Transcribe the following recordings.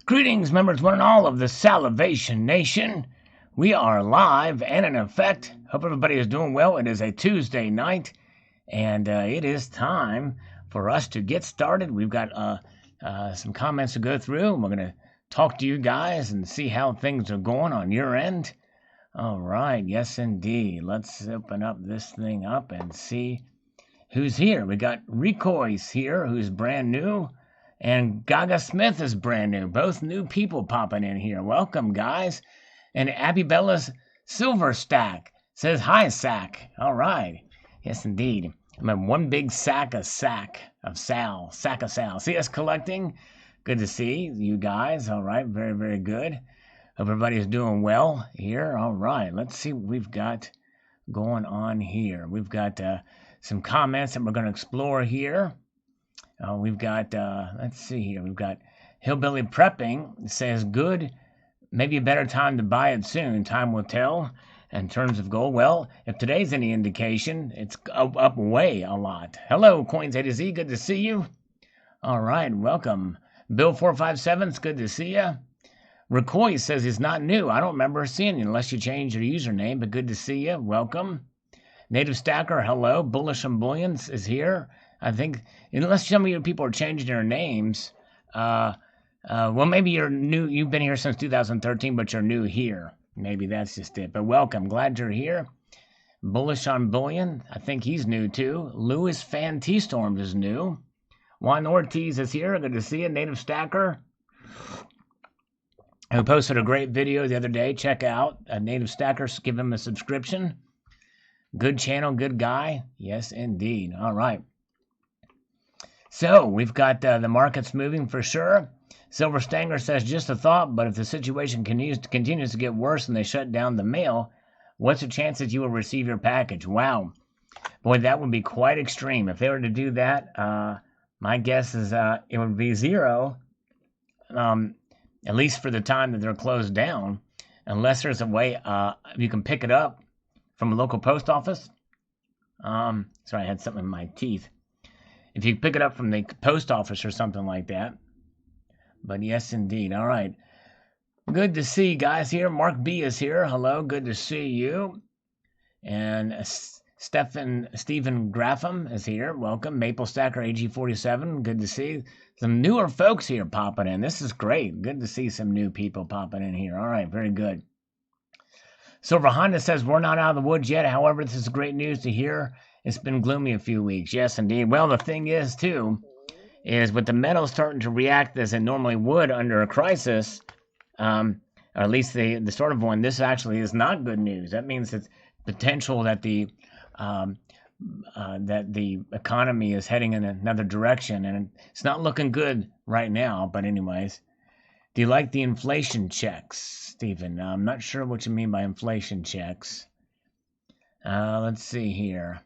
Greetings, members, one and all of the Salivation Nation. We are live and in effect. Hope everybody is doing well. It is a Tuesday night, and it is time for us to get started. We've got some comments to go through, and we're going to talk to you guys and see how things are going on your end. All right, yes, indeed. Let's open up this thing up and see who's here. We got Recoy's here, who's brand new. And Gaga Smith is brand new. Both new people popping in here. Welcome, guys. And Abby Bella's Silver Stack says, hi, Sack. All right. Yes, indeed. I'm in one big sack of Sal. See us collecting? Good to see you guys. All right. Very, very good. Hope everybody's doing well here. All right. Let's see what we've got going on here. We've got some comments that we're going to explore here. We've got, let's see here, we've got Hillbilly Prepping. It says, good, maybe a better time to buy it soon. Time will tell in terms of gold. Well, if today's any indication, it's up way a lot. Hello, Coins A to Z, good to see you. All right, welcome. Bill457, it's good to see you. Recoy says he's not new. I don't remember seeing you unless you changed your username, but good to see you. Welcome. Native Stacker, hello. Bullish on Bullions is here. I think, unless some of you people are changing their names, well, maybe you're new. You've been here since 2013, but you're new here. Maybe that's just it. But welcome. Glad you're here. Bullish on Bullion. I think he's new too. Lewis Fan T-Storms is new. Juan Ortiz is here. Good to see you. Native Stacker, who posted a great video the other day. Check out Native Stacker. Give him a subscription. Good channel, good guy. Yes, indeed. All right. So, we've got the markets moving for sure. Silver Stanger says, just a thought, but if the situation continues to get worse and they shut down the mail, what's the chance that you will receive your package? Wow. Boy, that would be quite extreme. If they were to do that, my guess is it would be zero, at least for the time that they're closed down, unless there's a way you can pick it up from a local post office. Sorry, I had something in my teeth. If you pick it up from the post office or something like that. But yes, indeed. All right. Good to see you guys here. Mark B is here. Hello. Good to see you. And Stephen Graffam is here. Welcome. Maple Stacker AG47. Good to see some newer folks here popping in. This is great. Good to see some new people popping in here. All right. Very good. Silver Honda says, we're not out of the woods yet. However, this is great news to hear. It's been gloomy a few weeks. Yes, indeed. Well, the thing is, too, is with the metal starting to react as it normally would under a crisis, or at least the sort of one, this actually is not good news. That means it's potential that the economy is heading in another direction, and it's not looking good right now. But anyways, do you like the inflation checks, Stephen? I'm not sure what you mean by inflation checks. Let's see here.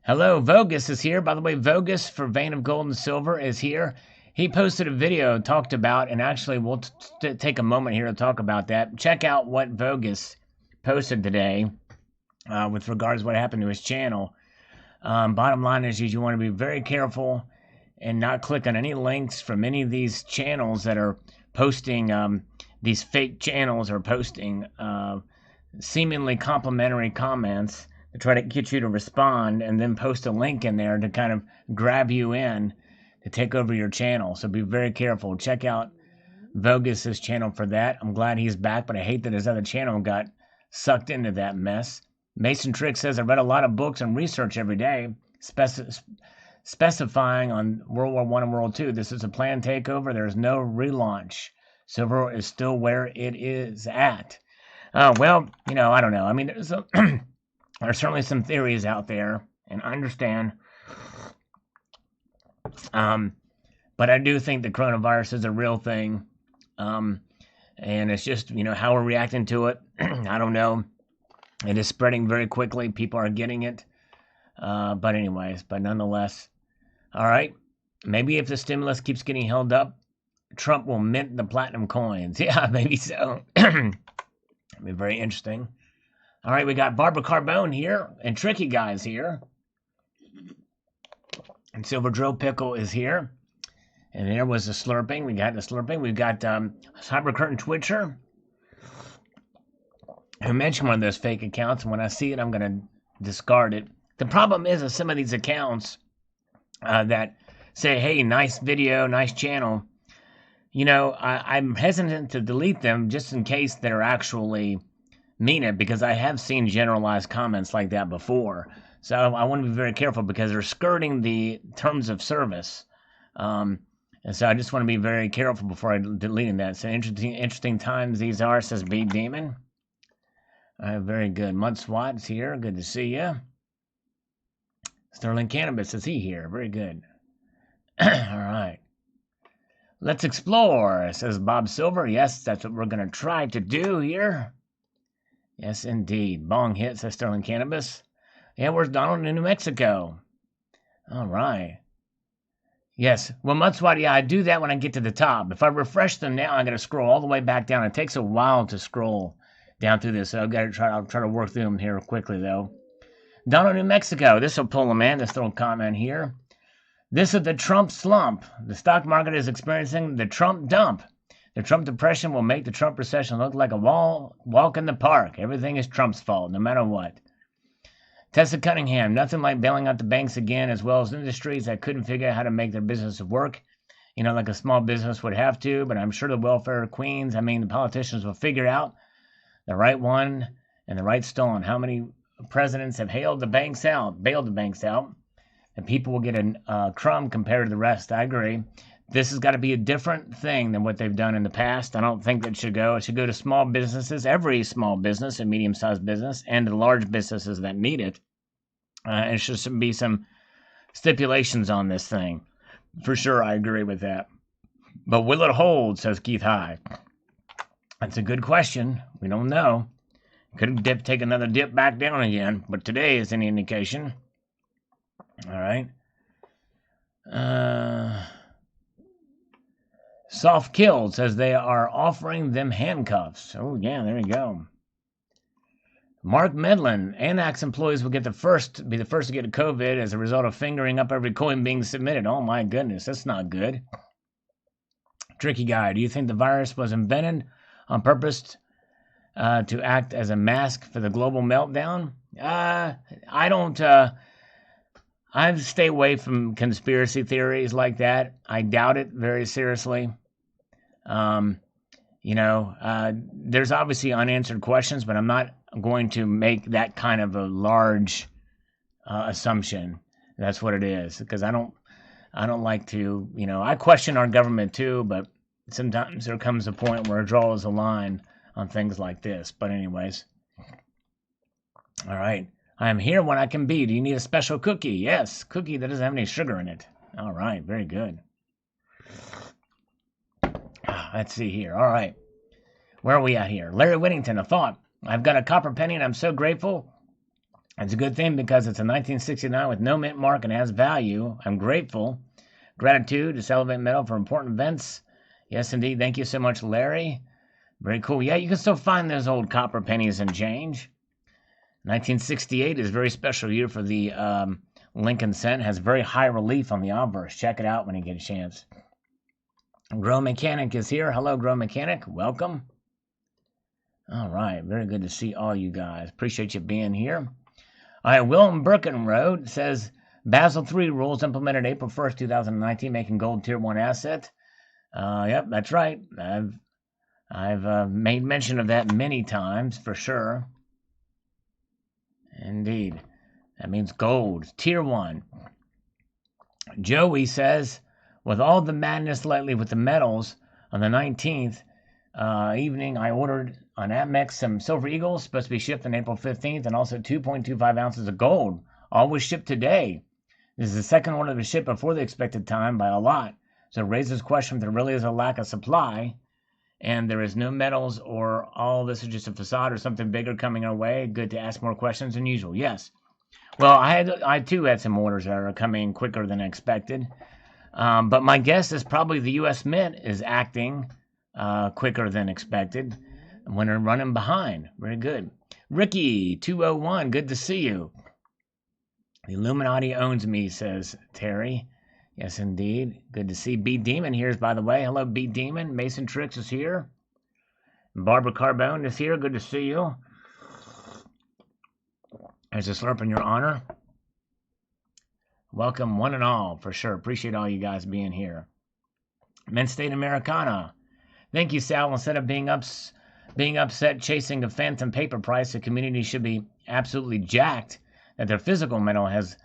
Hello, Vogus is here. By the way, Vogus for Vein of Gold and Silver is here. He posted a video, talked about, and actually we'll take a moment here to talk about that. Check out what Vogus posted today with regards to what happened to his channel. Bottom line is you want to be very careful and not click on any links from any of these channels that are posting, these fake channels are posting seemingly complimentary comments to try to get you to respond and then post a link in there to kind of grab you in to take over your channel. So be very careful. Check out Vogus's channel for that. I'm glad he's back, but I hate that his other channel got sucked into that mess. Mason Trick says, I read a lot of books and research every day specifying on World War I and World II. This is a planned takeover. There's no relaunch. Silver is still where it is at. Well, I don't know. I mean, there's certainly some theories out there, and I understand. But I do think the coronavirus is a real thing. And it's just, how we're reacting to it. I don't know. It is spreading very quickly. People are getting it. But nonetheless. All right. Maybe if the stimulus keeps getting held up, Trump will mint the platinum coins. Yeah, maybe so. It'll be very interesting. All right, we got Barbara Carbone here, and Tricky Guy's here. And Silver Drill Pickle is here. And there was the slurping. We got the slurping. We've got Cyber Curtain Twitcher, who mentioned one of those fake accounts. And when I see it, I'm going to discard it. The problem is that some of these accounts that say, hey, nice video, nice channel, you know, I'm hesitant to delete them just in case they're actually mean it, because I have seen generalized comments like that before. So I want to be very careful because they're skirting the terms of service. And so I just want to be very careful before I delete that. So interesting times these are, says B Demon. Very good. Mud Swat's here. Good to see you. Sterling Cannabis, is he here? Very good. All right. Let's explore, says Bob Silver. Yes, that's what we're going to try to do here. Yes, indeed. Bong hit, says Sterling Cannabis. Yeah, where's Donald in New Mexico? All right. Yes, well, Mudswat, yeah, I do that when I get to the top. If I refresh them now, I'm going to scroll all the way back down. It takes a while to scroll down through this, so I'll try to work through them here quickly, though. Donald, New Mexico. This will pull him in. This little comment here. This is the Trump slump. The stock market is experiencing the Trump dump. The Trump depression will make the Trump recession look like a walk in the park. Everything is Trump's fault, no matter what. Tessa Cunningham, nothing like bailing out the banks again, as well as industries that couldn't figure out how to make their business work. You know, like a small business would have to, but I'm sure the welfare queens, the politicians will figure out the right one and the right stone. How many presidents have bailed the banks out, and people will get a crumb compared to the rest. I agree. This has got to be a different thing than what they've done in the past. I don't think that should go. It should go to small businesses, every small business and medium-sized business, and the large businesses that need it. And it should be some stipulations on this thing. For sure, I agree with that. But will it hold, says Keith High? That's a good question. We don't know. Could take another dip back down again, but today is any indication. All right. Soft Killed says they are offering them handcuffs. Oh, yeah, there you go. Mark Medlin, Annex employees will be the first to get COVID as a result of fingering up every coin being submitted. Oh, my goodness, that's not good. Tricky Guy, do you think the virus was invented on purpose to act as a mask for the global meltdown? I don't... I stay away from conspiracy theories like that. I doubt it very seriously. There's obviously unanswered questions, but I'm not going to make that kind of a large assumption. That's what it is, because I don't like to, I question our government too, but sometimes there comes a point where it draws a line on things like this. But anyways, all right. I am here when I can be. Do you need a special cookie? Yes, cookie that doesn't have any sugar in it. All right, very good. Let's see here. All right. Where are we at here? Larry Whittington, a thought. I've got a copper penny and I'm so grateful. It's a good thing because it's a 1969 with no mint mark and has value. I'm grateful. Gratitude to Salivate Metal for important events. Yes, indeed. Thank you so much, Larry. Very cool. Yeah, you can still find those old copper pennies and change. 1968 is a very special year for the Lincoln Cent. Has very high relief on the obverse. Check it out when you get a chance. Grow Mechanic is here. Hello, Grow Mechanic. Welcome. All right. Very good to see all you guys. Appreciate you being here. All right. Willem Birkenroad says Basel III rules implemented April 1st, 2019, making gold tier 1 asset. Yep, that's right. I've made mention of that many times for sure. Indeed. That means gold. Tier 1. Joey says, with all the madness lately with the metals, on the 19th evening, I ordered on Amex some Silver Eagles, supposed to be shipped on April 15th, and also 2.25 ounces of gold. All was shipped today. This is the second order to ship before the expected time by a lot. So it raises the question if there really is a lack of supply, and there is no metals, or all this is just a facade or something bigger coming our way. Good to ask more questions than usual. Yes. Well, I too had some orders that are coming quicker than expected. But my guess is probably the U.S. Mint is acting quicker than expected when they're running behind. Very good. Ricky, 201, good to see you. The Illuminati owns me, says Terry. Yes, indeed. Good to see B Demon here, by the way. Hello, B Demon. Mason Tricks is here. Barbara Carbone is here. Good to see you. There's a slurp in your honor. Welcome, one and all, for sure. Appreciate all you guys being here. Men's State Americana. Thank you, Sal. Instead of being upset chasing a phantom paper price, the community should be absolutely jacked that their physical metal has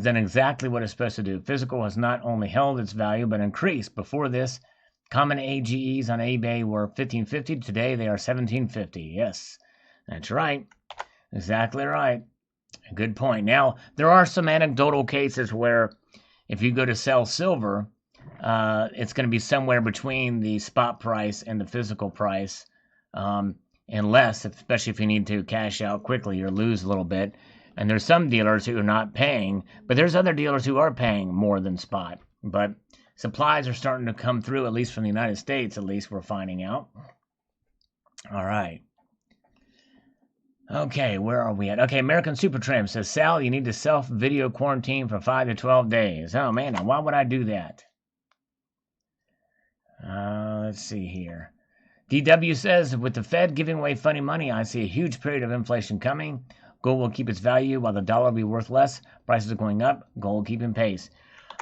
done exactly what it's supposed to do. Physical has not only held its value, but increased. Before this, common AGEs on eBay were $15.50. Today, they are $17.50. Yes, that's right. Exactly right. Good point. Now, there are some anecdotal cases where if you go to sell silver, it's going to be somewhere between the spot price and the physical price, unless, especially if you need to cash out quickly or lose a little bit. And there's some dealers who are not paying, but there's other dealers who are paying more than spot. But supplies are starting to come through, at least from the United States, at least we're finding out. All right. Okay, where are we at? Okay, American Supertramp says, Sal, you need to self-video quarantine for 5 to 12 days. Oh, man, why would I do that? Let's see here. DW says, with the Fed giving away funny money, I see a huge period of inflation coming. Gold will keep its value while the dollar will be worth less. Prices are going up. Gold keeping pace.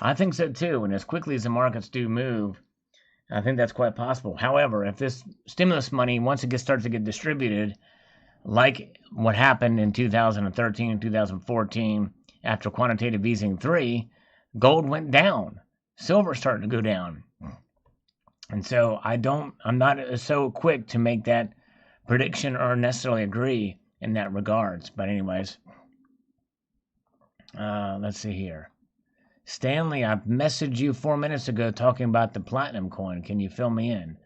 I think so, too, and as quickly as the markets do move, I think that's quite possible. However, if this stimulus money, once it starts to get distributed, like what happened in 2013 and 2014 after quantitative easing 3, gold went down. Silver started to go down. And so I'm not so quick to make that prediction or necessarily agree in that regards. But anyways, let's see here. Stanley, I messaged you 4 minutes ago talking about the platinum coin. Can you fill me in?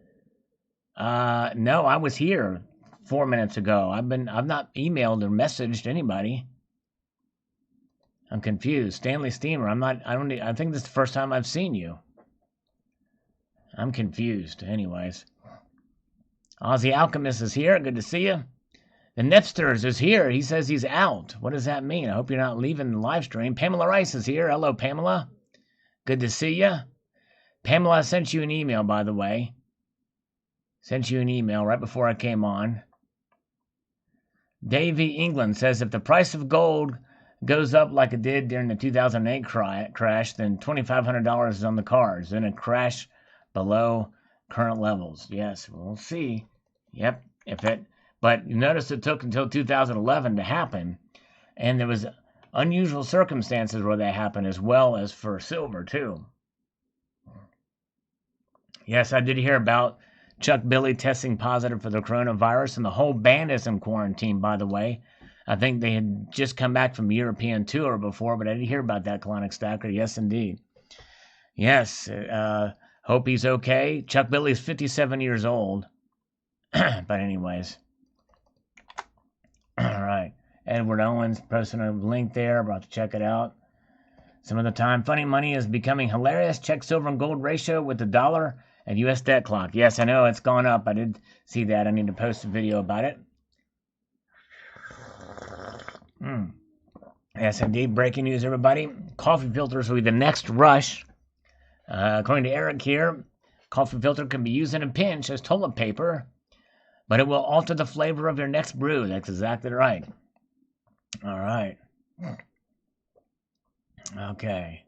No, I was here 4 minutes ago. I've not emailed or messaged anybody. I'm confused. Stanley Steamer, I think this is the first time I've seen you. I'm confused. Anyways. Aussie Alchemist is here. Good to see you. The Nipsters is here. He says he's out. What does that mean? I hope you're not leaving the live stream. Pamela Rice is here. Hello, Pamela. Good to see you. Pamela, I sent you an email, by the way. Sent you an email right before I came on. Davey England says if the price of gold goes up like it did during the 2008 crash, then $2,500 is on the cards. Then a crash below current levels. Yes, we'll see. Yep, but you notice it took until 2011 to happen, and there was unusual circumstances where that happened, as well as for silver too. Yes, I did hear about Chuck Billy testing positive for the coronavirus, and the whole band is in quarantine, by the way. I think they had just come back from a European tour before, but I didn't hear about that, Colonic Stacker. Yes, indeed. Yes, hope he's okay. Chuck Billy's 57 years old. But anyways. All right. Edward Owens posting a link there. About to check it out. Some of the time, funny money is becoming hilarious. Check silver and gold ratio with the dollar and U.S. debt clock. Yes, I know it's gone up. I did see that. I need to post a video about it. Yes, indeed. Breaking news, everybody. Coffee filters will be the next rush. According to Eric here, coffee filter can be used in a pinch as toilet paper, but it will alter the flavor of your next brew. That's exactly right. All right. Okay.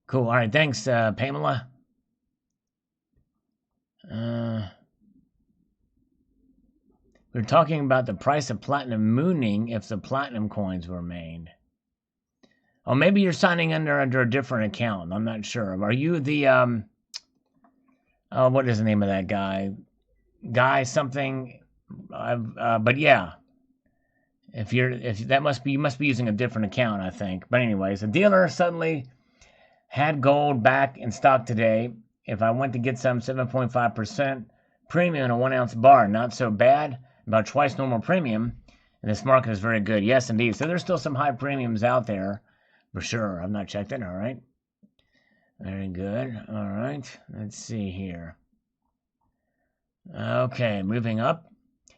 Cool. All right. Thanks, Pamela. We're talking about the price of platinum mooning if the platinum coins were made. Oh, maybe you're signing under a different account. I'm not sure. Are you the what is the name of that guy? Guy something. But yeah. You must be using a different account, I think. But anyways, a dealer suddenly had gold back in stock today. If I went to get some 7.5% premium in a 1 ounce bar, not so bad. About twice normal premium. And this market is very good. Yes, indeed. So there's still some high premiums out there. For sure. I've not checked it. All right. Very good. All right. Let's see here. Okay. Moving up.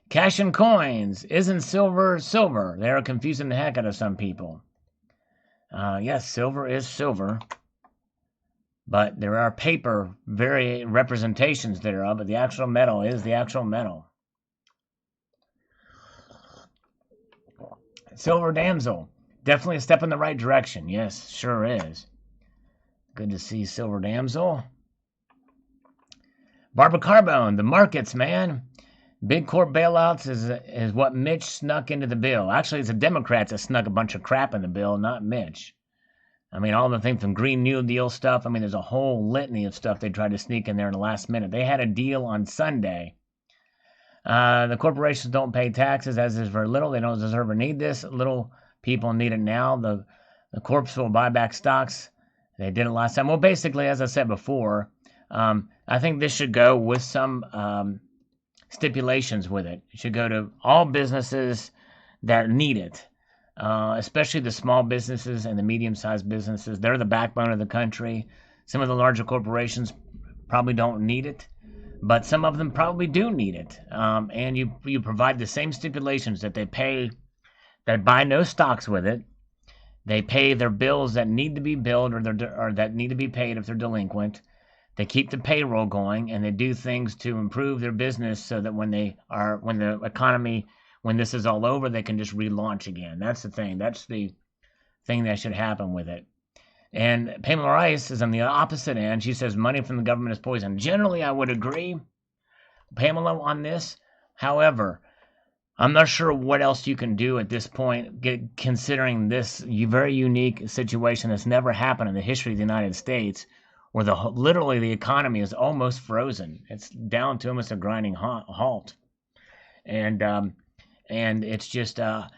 Cash and coins. Isn't silver silver? They're confusing the heck out of some people. Yes, silver is silver. But there are paper very representations thereof, but the actual metal is the actual metal. Silver Damsel, definitely a step in the right direction. Yes, sure is. Good to see Silver Damsel. Barbara Carbone, the markets, man. Big corp bailouts is what Mitch snuck into the bill. Actually, it's the Democrats that snuck a bunch of crap in the bill, not Mitch. I mean, all the things from Green New Deal stuff. I mean, there's a whole litany of stuff they tried to sneak in there in the last minute. They had a deal on Sunday. The corporations don't pay taxes, as is very little. They don't deserve or need this. Little people need it now. The corps will buy back stocks. They did it last time. Well, basically, as I said before, I think this should go with some stipulations with it. It should go to all businesses that need it, especially the small businesses and the medium-sized businesses. They're the backbone of the country. Some of the larger corporations probably don't need it, but some of them probably do need it. And you provide the same stipulations that they pay, that buy no stocks with it. They pay their bills that need to be billed or that need to be paid if they're delinquent. They keep the payroll going, and they do things to improve their business so that when the economy, when this is all over, they can just relaunch again. That's the thing. That's the thing that should happen with it. And Pamela Rice is on the opposite end. She says money from the government is poison. Generally, I would agree, Pamela, on this. However, I'm not sure what else you can do at this point, considering this very unique situation that's never happened in the history of the United States, where literally the economy is almost frozen. It's down to almost a grinding halt. And it's just, I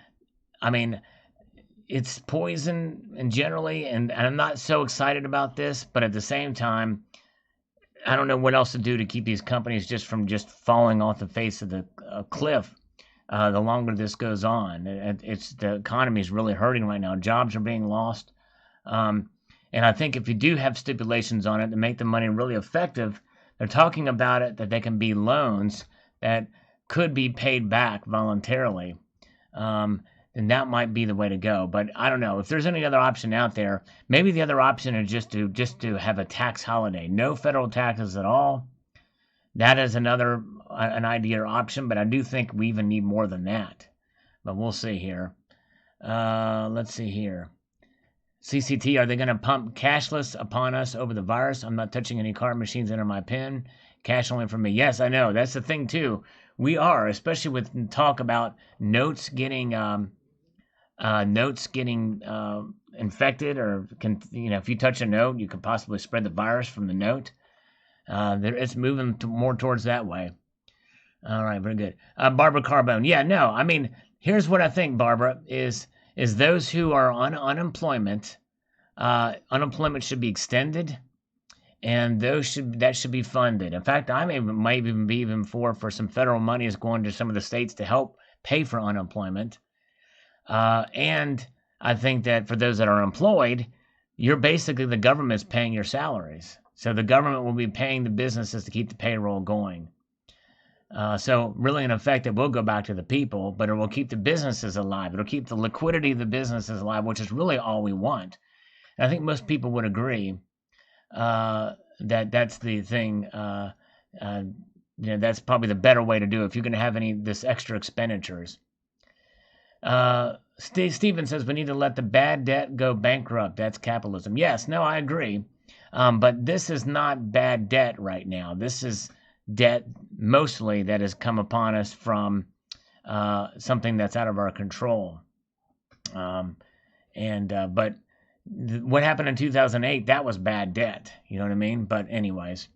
mean, it's poison and generally, and I'm not so excited about this, but at the same time, I don't know what else to do to keep these companies just from just falling off the face of the cliff. The longer this goes on, the economy is really hurting right now. Jobs are being lost. And I think if you do have stipulations on it to make the money really effective, they're talking about it that they can be loans that could be paid back voluntarily. Then that might be the way to go. But I don't know if there's any other option out there. Maybe the other option is just to have a tax holiday, no federal taxes at all. That is an idea or option, but I do think we even need more than that. But we'll see here. Let's see here. CCT, are they going to pump cashless upon us over the virus? I'm not touching any card machines under my pen. Cash only for me. Yes, I know. That's the thing, too. We are, especially with talk about notes getting infected, or if you touch a note, you could possibly spread the virus from the note. It's moving more towards that way. All right, very good. Barbara Carbone. Yeah, no, I mean, here's what I think, Barbara, is those who are on unemployment, unemployment should be extended, and that should be funded. In fact, I might even be for some federal money is going to some of the states to help pay for unemployment. And I think that for those that are employed, you're basically, the government's paying your salaries. So the government will be paying the businesses to keep the payroll going. So really, in effect, it will go back to the people, but it will keep the businesses alive. It'll keep the liquidity of the businesses alive, which is really all we want. And I think most people would agree that that's the thing. That's probably the better way to do it if you're going to have this extra expenditures. Stephen says we need to let the bad debt go bankrupt. That's capitalism. Yes, no, I agree. But this is not bad debt right now. This is debt mostly that has come upon us from something that's out of our control. But what happened in 2008, that was bad debt. You know what I mean? But anyways,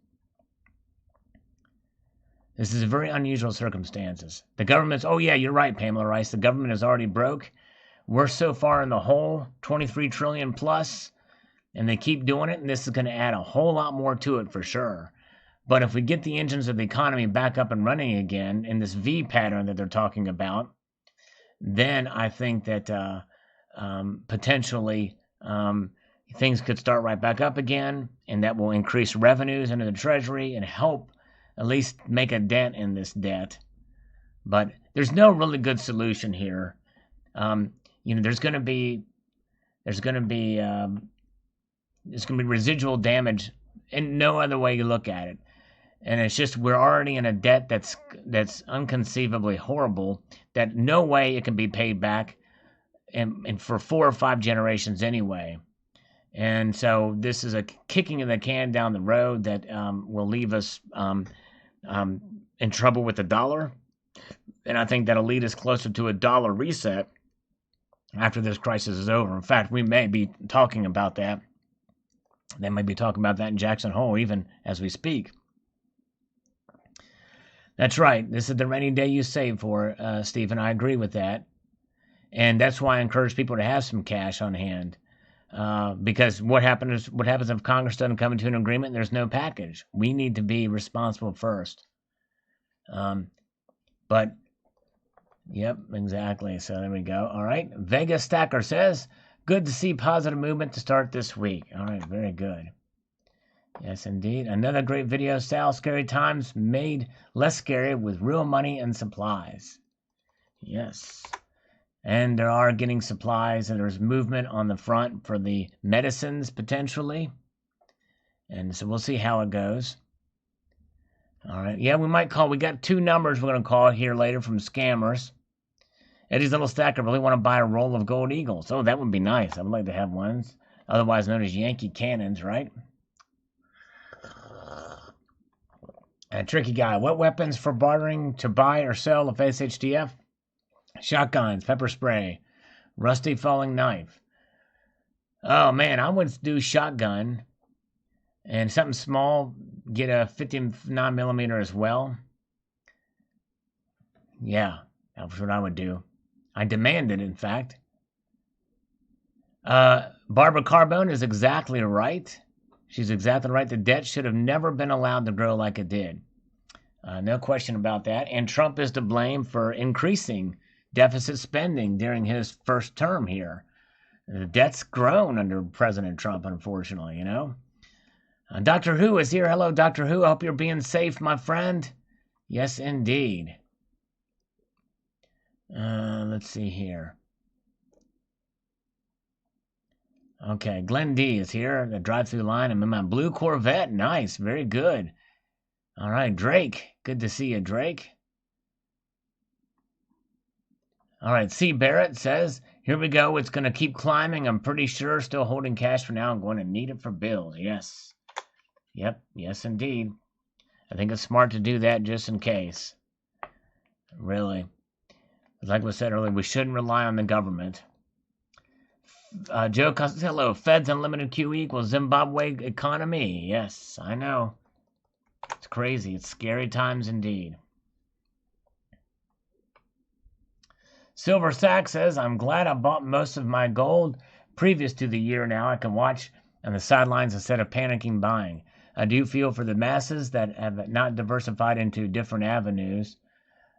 this is very unusual circumstances. The government's, oh yeah, you're right, Pamela Rice. The government is already broke. We're so far in the hole, 23 trillion plus, and they keep doing it, and this is going to add a whole lot more to it for sure. But if we get the engines of the economy back up and running again in this V pattern that they're talking about, then I think that potentially things could start right back up again, and that will increase revenues into the Treasury and help at least make a dent in this debt. But there's no really good solution here. There's going to be residual damage in no other way you look at it. And it's just we're already in a debt that's unconceivably horrible, that no way it can be paid back, and for 4 or 5 generations anyway. And so this is a kicking of the can down the road that will leave us in trouble with the dollar. And I think that'll lead us closer to a dollar reset after this crisis is over. In fact, we may be talking about that. They may be talking about that in Jackson Hole even as we speak. That's right. This is the rainy day you save for, Stephen. I agree with that. And that's why I encourage people to have some cash on hand. Because what happens if Congress doesn't come into an agreement and there's no package? We need to be responsible first. But, yep, exactly. So there we go. All right. Vegas Stacker says, good to see positive movement to start this week. All right. Very good. Yes, indeed. Another great video, Sal. Scary times made less scary with real money and supplies. Yes. And there are getting supplies, and there's movement on the front for the medicines, potentially. And so we'll see how it goes. All right. Yeah, we might call. We got 2 numbers we're going to call here later from scammers. Eddie's Little Stacker really want to buy a roll of gold eagles. Oh, that would be nice. I would like to have ones. Otherwise known as Yankee cannons, right? Tricky guy. What weapons for bartering to buy or sell of SHTF? Shotguns, pepper spray, rusty falling knife. Oh, man, I would do shotgun. And something small, get a 59 millimeter as well. Yeah, that's what I would do. I demand it, in fact. Barbara Carbone is exactly right. She's exactly right. The debt should have never been allowed to grow like it did. No question about that. And Trump is to blame for increasing deficit spending during his first term here. The debt's grown under President Trump, unfortunately, you know. Dr. Who is here. Hello, Dr. Who. I hope you're being safe, my friend. Yes, indeed. Let's see here. Okay, Glenn D is here. The drive-through line. I'm in my blue Corvette. Nice. Very good. All right, Drake. Good to see you, Drake. All right, C. Barrett says, here we go. It's going to keep climbing. I'm pretty sure. Still holding cash for now. I'm going to need it for bills. Yes. Yep. Yes, indeed. I think it's smart to do that just in case. Really. Like we said earlier, we shouldn't rely on the government. Joe Costello, Fed's unlimited QE equals Zimbabwe economy. Yes, I know. It's crazy. It's scary times indeed. Silver Sack says, I'm glad I bought most of my gold previous to the year now. I can watch on the sidelines instead of panicking buying. I do feel for the masses that have not diversified into different avenues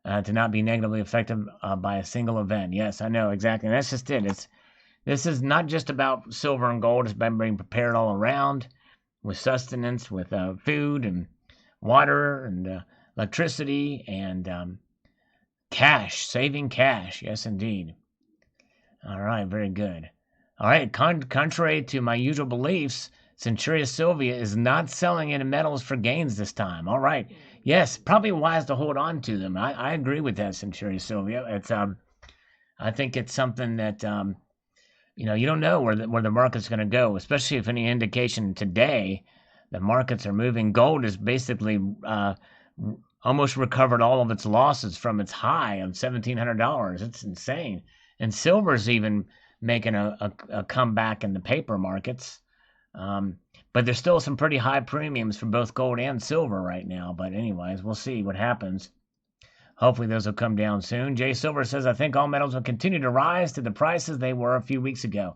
to not be negatively affected by a single event. Yes, I know, exactly. And that's just it. This is not just about silver and gold. It's about being prepared all around with sustenance, with food and water and electricity and cash, saving cash. Yes, indeed. All right, very good. All right, contrary to my usual beliefs, Centuria Sylvia is not selling any metals for gains this time. All right. Yes, probably wise to hold on to them. I agree with that, Centuria Sylvia. It's I think it's something that you don't know where the market's going to go, especially if any indication today the markets are moving. Gold is basically almost recovered all of its losses from its high of $1,700. It's insane. And silver's even making a comeback in the paper markets. But there's still some pretty high premiums for both gold and silver right now. But anyways, we'll see what happens. Hopefully those will come down soon. Jay Silver says, I think all metals will continue to rise to the prices they were a few weeks ago.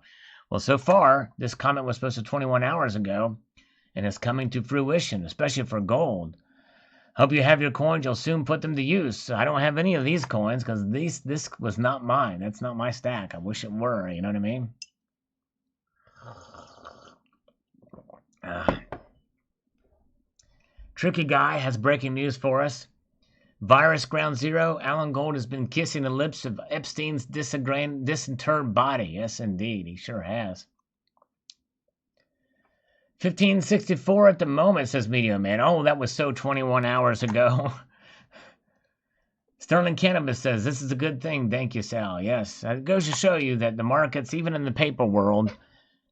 Well, so far, this comment was supposed to 21 hours ago, and it's coming to fruition, especially for gold. Hope you have your coins. You'll soon put them to use. I don't have any of these coins because this was not mine. That's not my stack. I wish it were. You know what I mean? Tricky Guy has breaking news for us. Virus Ground Zero. Alan Gold has been kissing the lips of Epstein's disinterred body. Yes, indeed. He sure has. 1564 at the moment, says Media Man. Oh, that was so 21 hours ago. Sterling Cannabis says, this is a good thing. Thank you, Sal. Yes, it goes to show you that the markets, even in the paper world,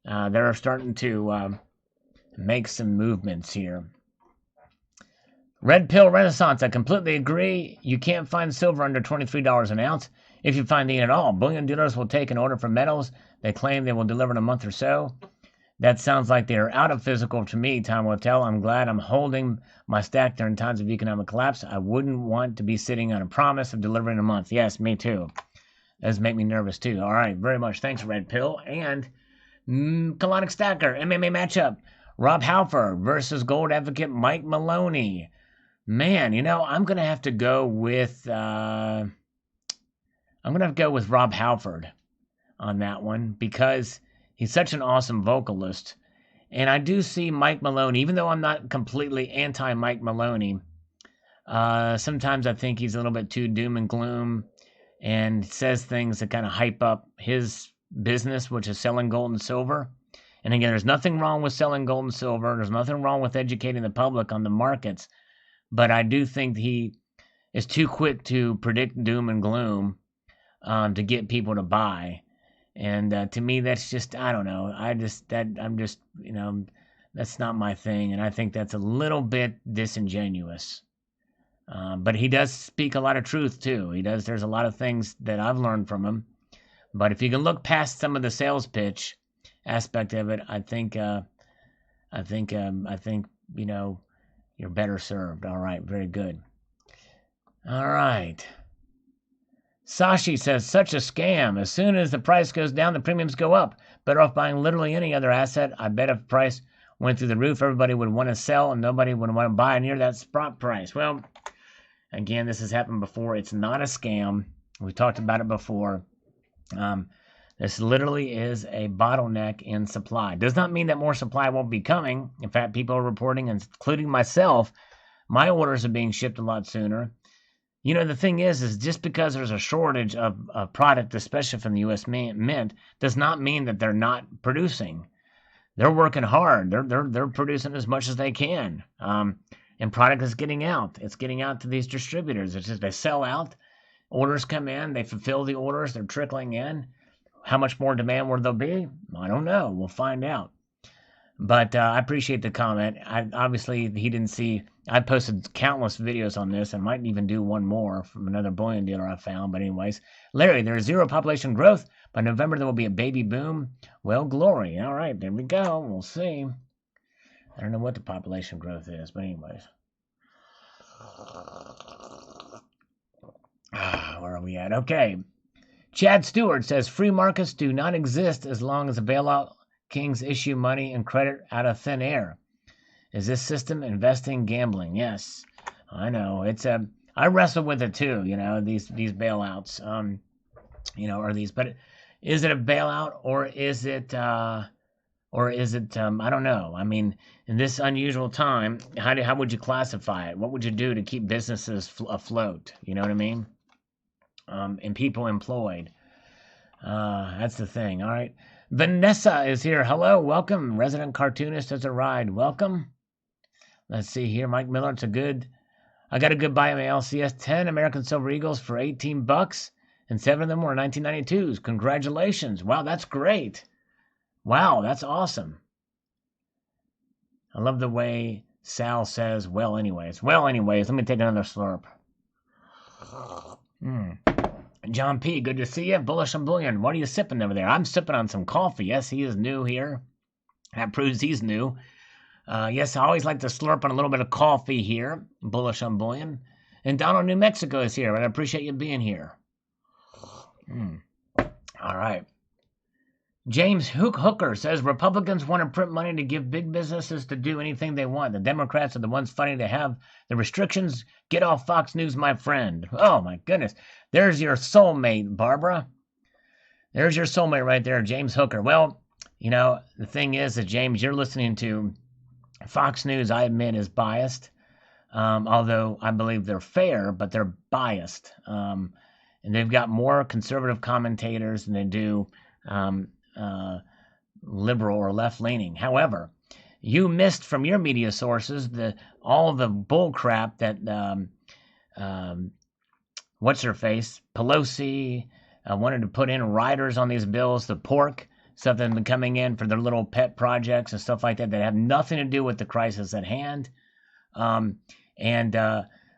they're starting to make some movements here. Red Pill Renaissance, I completely agree. You can't find silver under $23 an ounce. If you find any at all, bullion dealers will take an order for metals. They claim they will deliver in a month or so. That sounds like they are out of physical to me. Time will tell. I'm glad I'm holding my stack during times of economic collapse. I wouldn't want to be sitting on a promise of delivering in a month. Yes, me too. Does make me nervous too. All right, very much. Thanks, Red Pill. And Colonic Stacker, MMA matchup. Rob Halford versus Gold Advocate Mike Maloney. Man, I'm gonna have to go with Rob Halford on that one because he's such an awesome vocalist. And I do see Mike Maloney, even though I'm not completely anti-Mike Maloney, sometimes I think he's a little bit too doom and gloom and says things that kind of hype up his business, which is selling gold and silver. And again, there's nothing wrong with selling gold and silver. There's nothing wrong with educating the public on the markets. But I do think he is too quick to predict doom and gloom to get people to buy. And to me, that's just, I don't know. That's not my thing. And I think that's a little bit disingenuous. But he does speak a lot of truth too. There's a lot of things that I've learned from him. But if you can look past some of the sales pitch aspect of it, I think you're better served. All right, very good. All right. Sashi says, such a scam. As soon as the price goes down, the premiums go up. Better off buying literally any other asset. I bet if the price went through the roof, everybody would want to sell and nobody would want to buy near that spot price. Well, again, this has happened before. It's not a scam. We talked about it before. This literally is a bottleneck in supply. Does not mean that more supply won't be coming. In fact, people are reporting, including myself, my orders are being shipped a lot sooner. The thing is just because there's a shortage of product, especially from the U.S. Mint, does not mean that they're not producing. They're working hard. They're producing as much as they can. And product is getting out. It's getting out to these distributors. It's just they sell out. Orders come in. They fulfill the orders. They're trickling in. How much more demand will there be? I don't know. We'll find out. But I appreciate the comment. Obviously, he didn't see. I posted countless videos on this. I might even do one more from another bullion dealer I found. But anyways, Larry, there is zero population growth. By November, there will be a baby boom. Well, glory. All right, there we go. We'll see. I don't know what the population growth is. But anyways. Where are we at? Okay. Chad Stewart says, free markets do not exist as long as the bailout kings issue money and credit out of thin air. Is this system investing gambling? Yes, I know. I wrestle with it too, these bailouts, are these, but is it a bailout or is it, I don't know. I mean, in this unusual time, how would you classify it? What would you do to keep businesses afloat? You know what I mean? And people employed. That's the thing. All right. Vanessa is here. Hello. Welcome. Resident cartoonist as a ride. Welcome. Let's see here. Mike Miller. I got a good buy on my LCS 10 American Silver Eagles for $18, and 7 of them were 1992s. Congratulations. Wow, that's great. Wow, that's awesome. I love the way Sal says, well, anyways. Well, anyways, let me take another slurp. John P., good to see you. Bullish on bullion. What are you sipping over there? I'm sipping on some coffee. Yes, he is new here. That proves he's new. Yes, I always like to slurp on a little bit of coffee here. Bullish on bullion. And Donald, New Mexico is here, but I appreciate you being here. All right. James Hooker says, Republicans want to print money to give big businesses to do anything they want. The Democrats are the ones fighting to have the restrictions. Get off Fox News, my friend. Oh, my goodness. There's your soulmate, Barbara. There's your soulmate right there, James Hooker. Well, the thing is that, James, you're listening to Fox News, I admit, is biased. Although I believe they're fair, but they're biased. And they've got more conservative commentators than they do liberal or left-leaning. However, you missed from your media sources all the bull crap that what's her face Pelosi wanted to put in riders on these bills, the pork stuff that's been coming in for their little pet projects and stuff like that that have nothing to do with the crisis at hand. And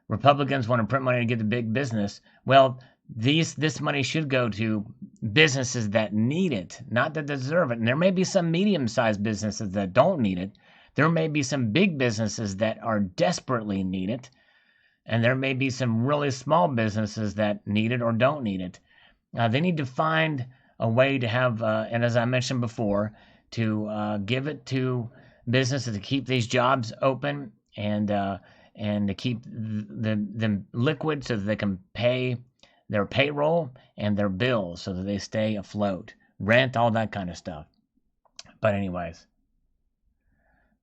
Republicans want to print money to get the big business. Well, this money should go to businesses that need it, not that deserve it. And there may be some medium-sized businesses that don't need it. There may be some big businesses that are desperately need it. And there may be some really small businesses that need it or don't need it. They need to find a way to have, and as I mentioned before, to give it to businesses to keep these jobs open and to keep them liquid so that they can pay their payroll and their bills so that they stay afloat, rent, all that kind of stuff. But anyways,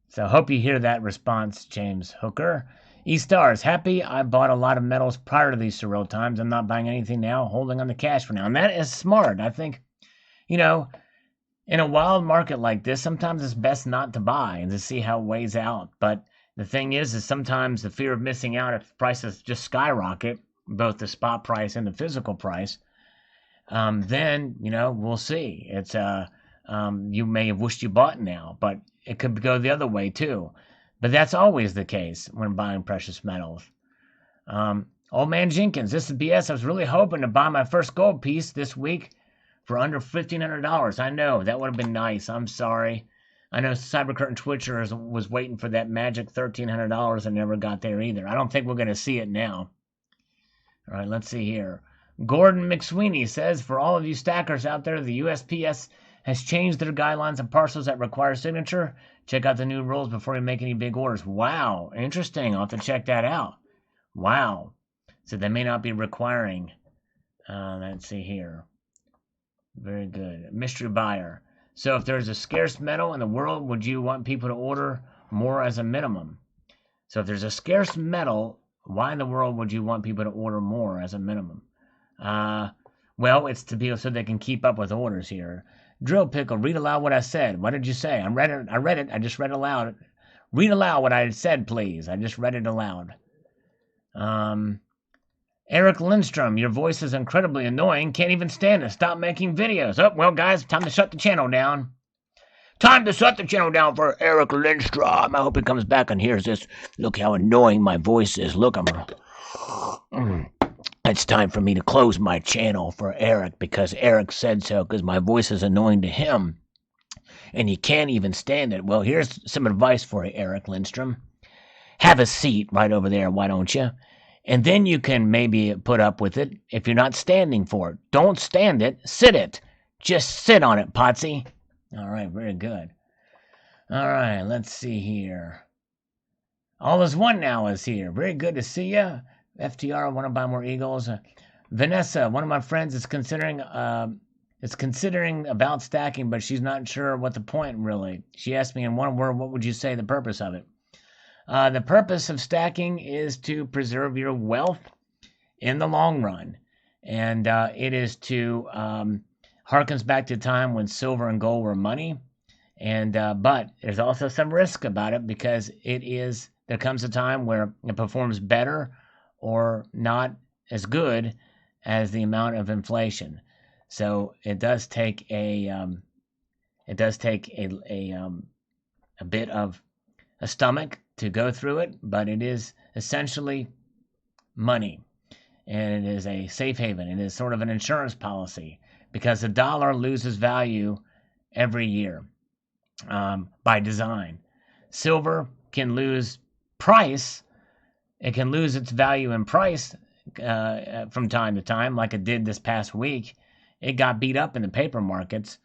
so hope you hear that response, James Hooker. E-Stars, happy I bought a lot of metals prior to these surreal times. I'm not buying anything now, holding on the cash for now. And that is smart. I think, in a wild market like this, sometimes it's best not to buy and to see how it weighs out. But the thing is sometimes the fear of missing out if prices just skyrocket, both the spot price and the physical price, then, we'll see. It's, you may have wished you bought now, but it could go the other way too. But that's always the case when buying precious metals. Old Man Jenkins, this is BS. I was really hoping to buy my first gold piece this week for under $1,500. I know, that would have been nice. I'm sorry. I know Cybercurtain Twitcher was waiting for that magic $1,300 and never got there either. I don't think we're going to see it now. All right, let's see here. Gordon McSweeney says, for all of you stackers out there, the USPS has changed their guidelines on parcels that require signature. Check out the new rules before you make any big orders. Wow, interesting. I'll have to check that out. Wow. So they may not be requiring. Let's see here. Very good. Mystery buyer. So if there's a scarce metal in the world, would you want people to order more as a minimum? So if there's a scarce metal, why in the world would you want people to order more as a minimum? Well, it's to be so they can keep up with orders here. Drill Pickle, read aloud what I said. What did you say? I read it. I just read aloud. Read aloud what I said, please. I just read it aloud. Eric Lindstrom, your voice is incredibly annoying. Can't even stand it. Stop making videos. Oh, well, guys, time to shut the channel down. Time to shut the channel down for Eric Lindstrom. I hope he comes back and hears this. Look how annoying my voice is. Look, it's time for me to close my channel for Eric because Eric said so, because my voice is annoying to him. And he can't even stand it. Well, here's some advice for you, Eric Lindstrom. Have a seat right over there, why don't you? And then you can maybe put up with it if you're not standing for it. Don't stand it, sit it. Just sit on it, Potsy. All right, very good. All right, let's see here. All is One now is here. Very good to see you. FTR, want to buy more Eagles. Vanessa, one of my friends is considering about stacking, but she's not sure what the point really. She asked me in one word, what would you say the purpose of it? The purpose of stacking is to preserve your wealth in the long run. And it is to, harkens back to a time when silver and gold were money. And but there's also some risk about it because there comes a time where it performs better or not as good as the amount of inflation. So it does take a bit of a stomach to go through it, but it is essentially money, and it is a safe haven. It is sort of an insurance policy because the dollar loses value every year by design. Silver can lose price. It can lose its value in price from time to time, like it did this past week. It got beat up in the paper markets,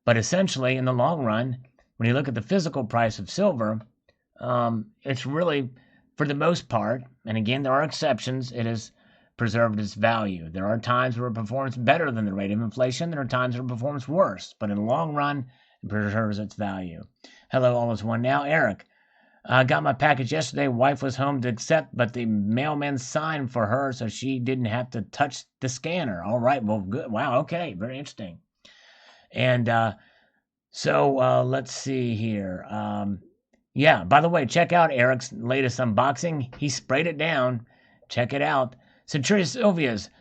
but essentially in the long run, when you look at the physical price of silver, it's really, for the most part, and again, there are exceptions, it has preserved its value. There are times where it performs better than the rate of inflation. There are times where it performs worse, but in the long run, it preserves its value. Hello, all is one now. Eric, I got my package yesterday. Wife was home to accept, but the mailman signed for her, so she didn't have to touch the scanner. All right, well, good. Wow, okay, very interesting. And so let's see here. Yeah, by the way, check out Eric's latest unboxing. He sprayed it down. Check it out. Centuria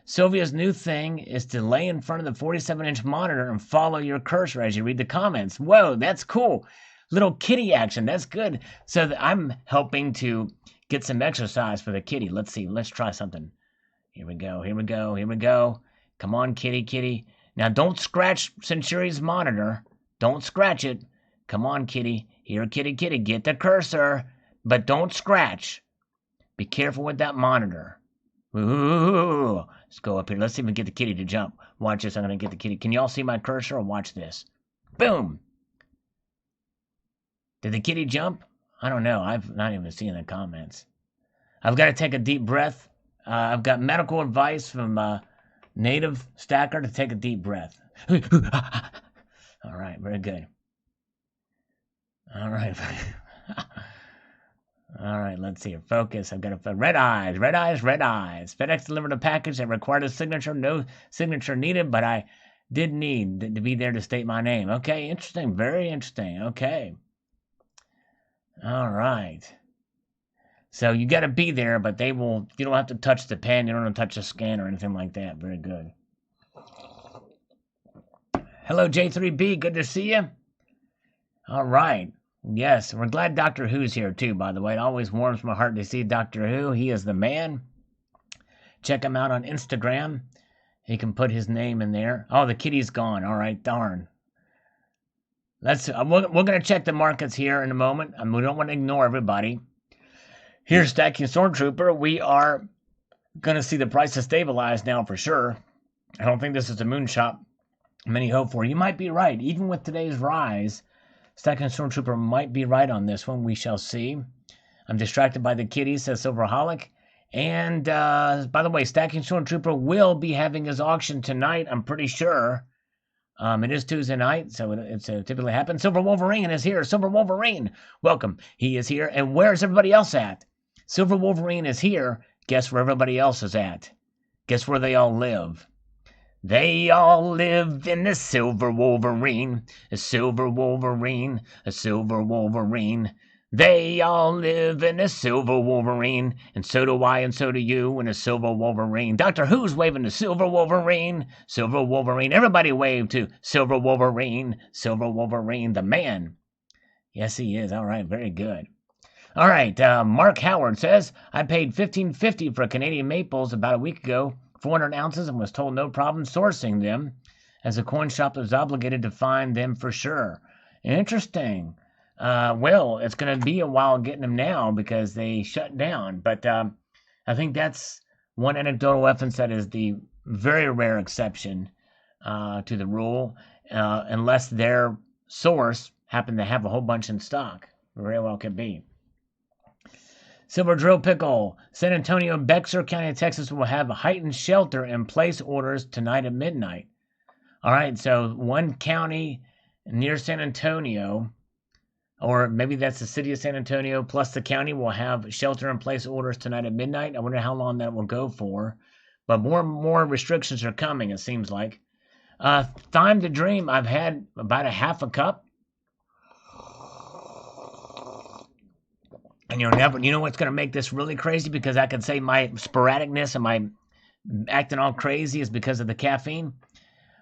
Sylvia's new thing is to lay in front of the 47-inch monitor and follow your cursor as you read the comments. Whoa, that's cool. Little kitty action. That's good. So I'm helping to get some exercise for the kitty. Let's see. Let's try something. Here we go. Here we go. Here we go. Come on, kitty, kitty. Now, don't scratch Centuria's monitor. Don't scratch it. Come on, kitty. Here, kitty, kitty. Get the cursor. But don't scratch. Be careful with that monitor. Ooh. Let's go up here. Let's see if we can get the kitty to jump. Watch this. I'm going to get the kitty. Can you all see my cursor? Or watch this. Boom. Did the kitty jump? I don't know. I've not even seen the comments. I've got to take a deep breath. I've got medical advice from Native Stacker to take a deep breath. All right, very good. All right. All right, let's see. Focus. I've got red eyes, red eyes, red eyes. FedEx delivered a package that required a signature. No signature needed, but I did need to be there to state my name. Okay, interesting. Very interesting. Okay. All right. So you got to be there, but you don't have to touch the pen. You don't have to touch the scan or anything like that. Very good. Hello, J3B. Good to see you. All right. Yes, we're glad Doctor Who's here, too, by the way. It always warms my heart to see Doctor Who. He is the man. Check him out on Instagram. He can put his name in there. Oh, the kitty's gone. All right, darn. We're going to check the markets here in a moment. We don't want to ignore everybody. Here's Stacking Stormtrooper. We are going to see the prices stabilize now for sure. I don't think this is a moonshot many hope for. You might be right. Even with today's rise, Stacking Stormtrooper might be right on this one. We shall see. I'm distracted by the kitty, says Silverholic. And by the way, Stacking Stormtrooper will be having his auction tonight, I'm pretty sure. It is Tuesday night, so it's typically happens. Silver Wolverine is here. Silver Wolverine, welcome. He is here. And where's everybody else at? Silver Wolverine is here. Guess where everybody else is at? Guess where they all live? They all live in the Silver Wolverine. A Silver Wolverine. A Silver Wolverine. They all live in a Silver Wolverine. And so do I, and so do you, in a Silver Wolverine. Doctor Who's waving to Silver Wolverine. Silver Wolverine. Everybody wave to Silver Wolverine. Silver Wolverine, the man. Yes, he is. All right, very good. All right, Mark Howard says, I paid $15.50 for Canadian maples about a week ago, 400 ounces, and was told no problem sourcing them, as the coin shop was obligated to find them for sure. Interesting. Well, it's going to be a while getting them now because they shut down, but I think that's one anecdotal evidence that is the very rare exception to the rule, unless their source happened to have a whole bunch in stock. Very well could be. Silver Drill Pickle. San Antonio, Bexar County, Texas will have heightened shelter and place orders tonight at midnight. All right, so one county near San Antonio, or maybe that's the city of San Antonio, plus the county will have shelter in place orders tonight at midnight. I wonder how long that will go for. But more and more restrictions are coming, it seems like. Time to Dream. I've had about a half a cup. And you know what's going to make this really crazy? Because I could say my sporadicness and my acting all crazy is because of the caffeine.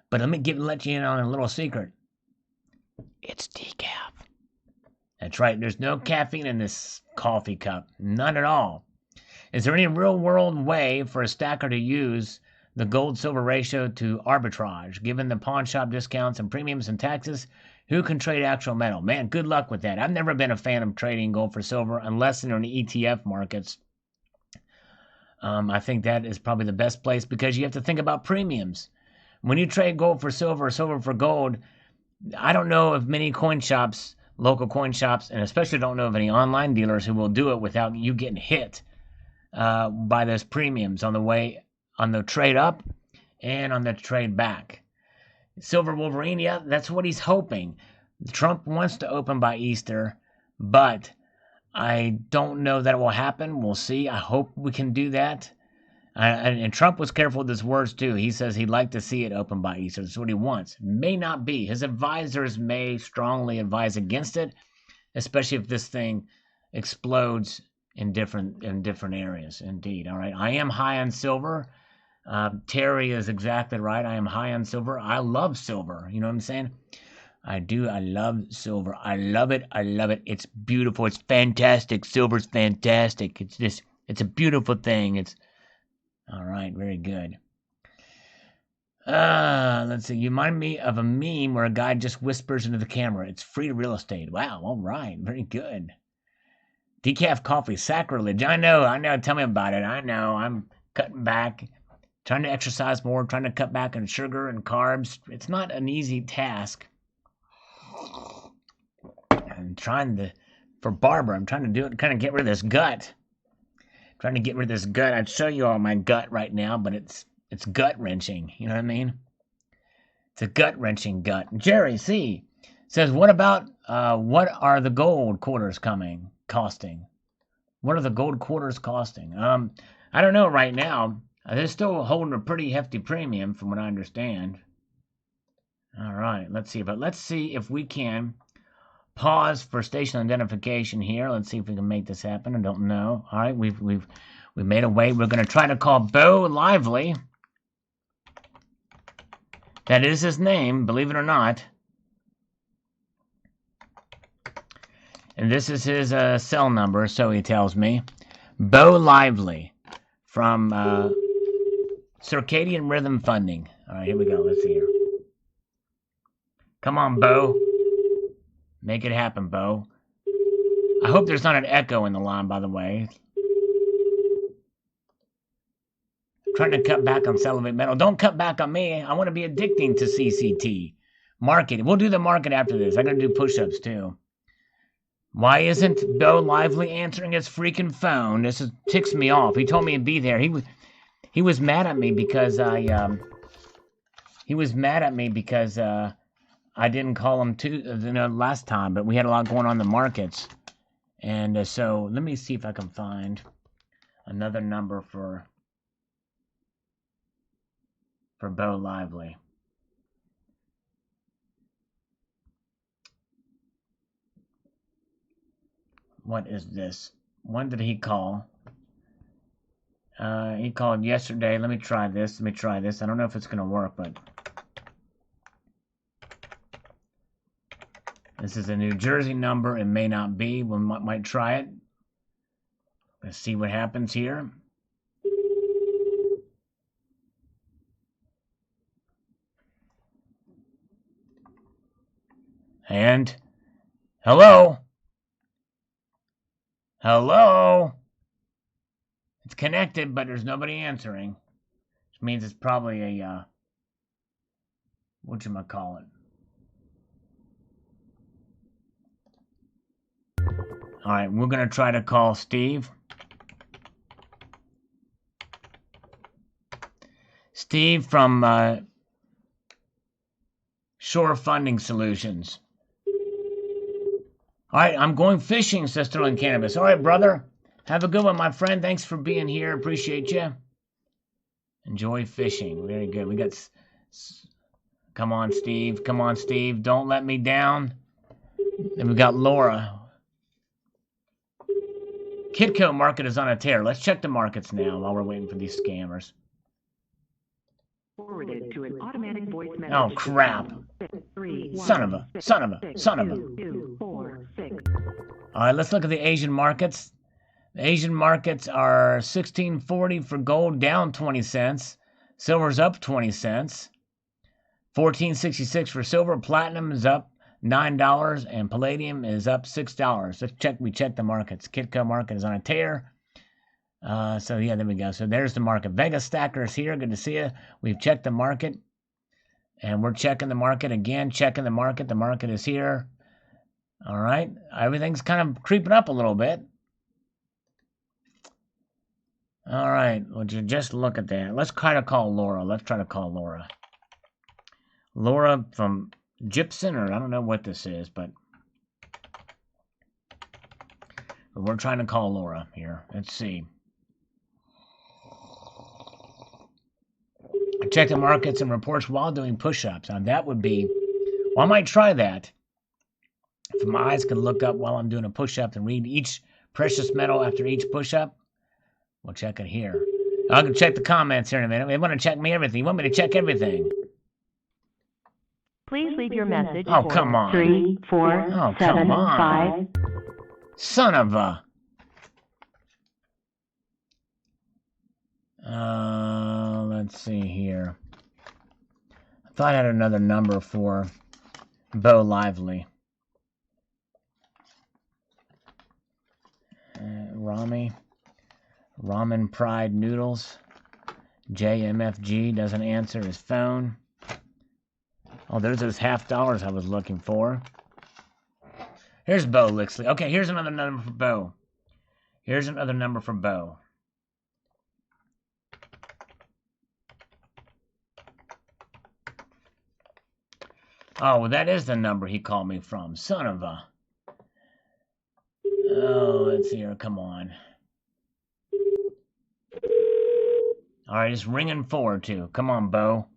But let you in on a little secret. It's decaf. That's right. There's no caffeine in this coffee cup. None at all. Is there any real-world way for a stacker to use the gold-silver ratio to arbitrage? Given the pawn shop discounts and premiums and taxes, who can trade actual metal? Man, good luck with that. I've never been a fan of trading gold for silver unless in the ETF markets. I think that is probably the best place because you have to think about premiums. When you trade gold for silver or silver for gold, I don't know of many coin shops, local coin shops, and especially don't know of any online dealers who will do it without you getting hit by those premiums on the trade up and on the trade back. Silver Wolverine, yeah, that's what he's hoping. Trump wants to open by Easter, but I don't know that it will happen. We'll see. I hope we can do that. And Trump was careful with his words, too. He says he'd like to see it open by Easter. That's what he wants. May not be. His advisors may strongly advise against it. especially if this thing explodes in different areas. Indeed. All right. I am high on silver. Terry is exactly right. I am high on silver. I love silver. You know what I'm saying? I do. I love silver. I love it. I love it. It's beautiful. It's fantastic. Silver's fantastic. It's a beautiful thing. It's all right. Very good. Let's see. You remind me of a meme where a guy just whispers into the camera. It's free real estate. Wow. All right. Very good. Decaf coffee, sacrilege. I know. Tell me about it. I know. I'm cutting back, trying to exercise more, trying to cut back on sugar and carbs. It's not an easy task. I'm for Barbara, I'm trying to do it, kind of get rid of this gut. Trying to get rid of this gut. I'd show you all my gut right now, but it's gut wrenching. You know what I mean? It's a gut wrenching gut. Jerry C says, what about what are the gold quarters costing? What are the gold quarters costing? I don't know right now. They're still holding a pretty hefty premium from what I understand. All right, let's see if we can pause for station identification here. Let's see if we can make this happen. I don't know. All right, we made a way. We're going to try to call Bo Lively. That is his name, believe it or not. And this is his cell number, so he tells me. Bo Lively from Circadian Rhythm Funding. All right, here we go. Let's see here. Come on, Bo. Make it happen, Bo. I hope there's not an echo in the line, by the way. I'm trying to cut back on Salivate Metal. Don't cut back on me. I want to be addicting to CCT. Market. We'll do the market after this. I'm going to do push-ups, too. Why isn't Bo Lively answering his freaking phone? This ticks me off. He told me to be there. He was mad at me because I didn't call him last time, but we had a lot going on in the markets. And so let me see if I can find another number for Bo Lively. What is this? When did he call? He called yesterday. Let me try this. I don't know if it's going to work, but this is a New Jersey number. It may not be. We might try it. Let's see what happens here. And hello? Hello? It's connected, but there's nobody answering. Which means it's probably a, whatchamacallit. Alright, we're going to try to call Steve. Steve from Shore Funding Solutions. Alright, I'm going fishing, says Sterling Cannabis. Alright, brother. Have a good one, my friend. Thanks for being here. Appreciate you. Enjoy fishing. Very good. We got... Come on, Steve. Come on, Steve. Don't let me down. Then we got Laura. Kitco market is on a tear. Let's check the markets now while we're waiting for these scammers. Forwarded to an automatic voice message. Oh, crap. 3, Son of a. 2, 4, 6. All right, let's look at the Asian markets. The Asian markets are $16.40 for gold, down 20 cents. Silver's up 20 cents. $14.66 for silver. Platinum is up $9, and palladium is up $6. Let's check. We check the markets. Kitco market is on a tear. So yeah, there we go. So there's the market. Vega Stacker is here. Good to see you. We've checked the market, and we're checking the market again. Checking the market. The market is here. All right. Everything's kind of creeping up a little bit. All right. Would you just look at that? Let's try to call Laura. Laura from Gypsum, or I don't know what this is, but we're trying to call Laura here. Let's see. I check the markets and reports while doing push-ups. Now that would be, well, I might try that. If my eyes can look up while I'm doing a push-up and read each precious metal after each push-up, we'll check it here. I can check the comments here in a minute. They want to check me everything. You want me to check everything? Please leave your message Oh, for come on. 3, 4, Oh, 7, come on. 5. Son of a... let's see here. I thought I had another number for Bo Lively. Ramen Pride Noodles. JMFG doesn't answer his phone. Oh, there's those $50 I was looking for. Here's Bo Lixley. Okay, here's another number for Bo. Here's another number for Bo. Oh, well, that is the number he called me from. Son of a... Oh, let's see here. Come on. All right, it's ringing 4, too. Come on, Bo.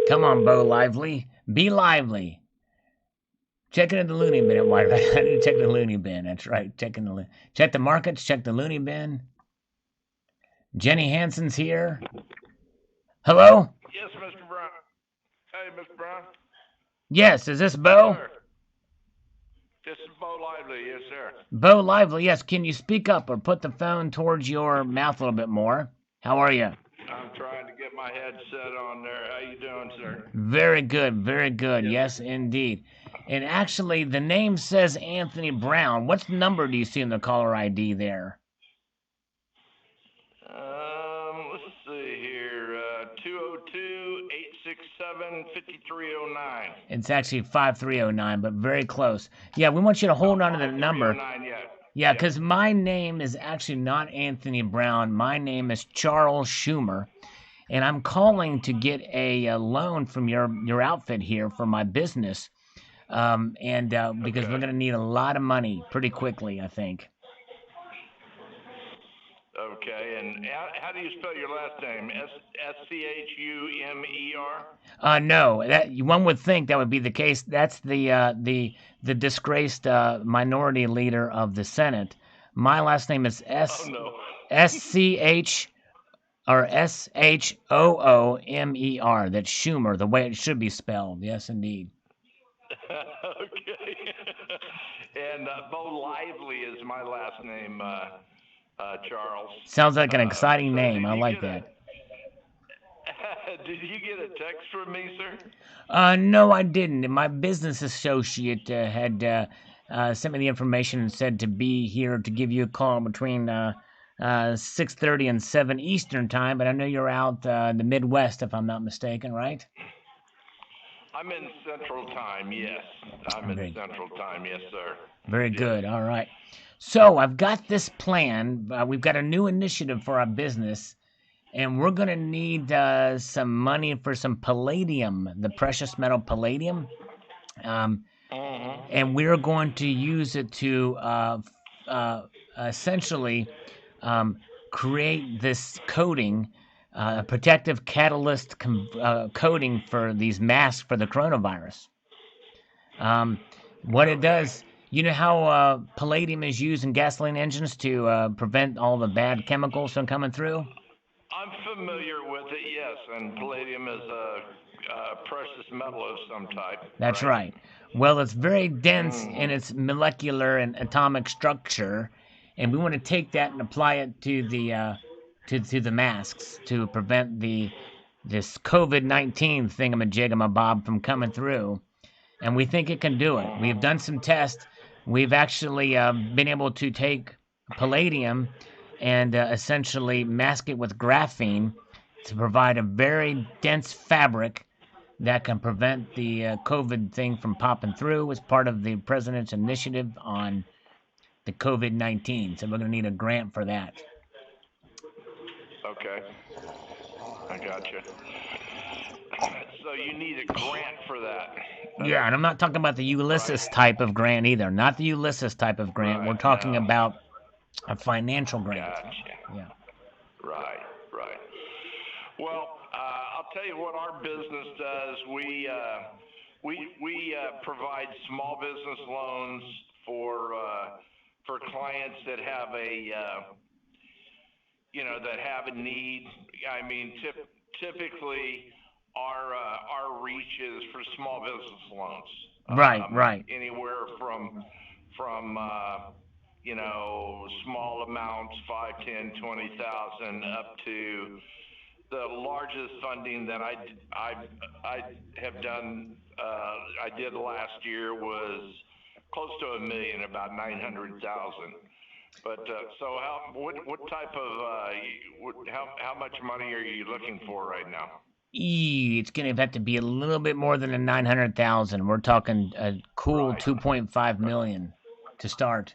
Come on, Bo Lively. Be lively. Check it in the loony bin. Why, right? I need to check the loony bin. That's right. Check the markets. Check the loony bin. Jenny Hansen's here. Hello? Yes, Mr. Brown. Hey, Mr. Brown. Yes, is this Bo? Sir. This is Bo Lively. Yes, sir. Bo Lively, yes. Can you speak up or put the phone towards your mouth a little bit more? How are you? I'm trying to get my headset on there. How you doing, sir? Very good, very good. Yes, indeed. And actually, the name says Anthony Brown. What number do you see in the caller ID there? Let's see here. 202-867-5309. It's actually 5309, but very close. Yeah, we want you to hold on to the number. 5309, Yeah, because my name is actually not Anthony Brown. My name is Charles Schumer. And I'm calling to get a loan from your outfit here for my business. Because we're going to need a lot of money pretty quickly, I think. Okay, and how do you spell your last name? S-C-H-U-M-E-R? No, that one would think that would be the case. That's the disgraced minority leader of the Senate. My last name is S-C-H or S-H-O-O-M-E-R. That's Schumer, the way it should be spelled. Yes, indeed. Okay. And Bo Lively is my last name, Charles. Sounds like an exciting name. I like that. Did you get a text from me, sir? No, I didn't. My business associate had sent me the information and said to be here to give you a call between 6:30 and 7 Eastern time, but I know you're out in the Midwest, if I'm not mistaken, right? I'm in Central Time, yes. I'm in Central Time, yes, sir. Very good. All right. So I've got this plan. We've got a new initiative for our business, and we're going to need some money for some palladium, the precious metal palladium. And we're going to use it to essentially create this coating, protective catalyst coating for these masks for the coronavirus. What it does, you know how palladium is used in gasoline engines to prevent all the bad chemicals from coming through? I'm familiar with it, yes, and palladium is a precious metal of some type. That's right. Well, it's very dense in its molecular and atomic structure, and we want to take that and apply it to the masks to prevent this COVID-19 thingamajigamabob from coming through. And we think it can do it. We've done some tests. We've actually been able to take palladium and essentially mask it with graphene to provide a very dense fabric that can prevent the COVID thing from popping through as part of the president's initiative on the COVID-19. So we're going to need a grant for that. Okay. I gotcha. So you need a grant for that. Yeah, and I'm not talking about the Ulysses type of grant either. Not the Ulysses type of grant. Right, We're talking about a financial grant. Gotcha. Yeah. Right. Well, I'll tell you what our business does. we provide small business loans for clients that have that have a need. I mean, typically our reach is for small business loans. Right. Anywhere from small amounts, 5, 10, 20,000, up to the largest funding that I have done. I did last year was close to $1 million, about 900,000. But so what type of how much money are you looking for right now? It's gonna have to be a little bit more than a 900,000. We're talking a cool Right. 2.5 million to start.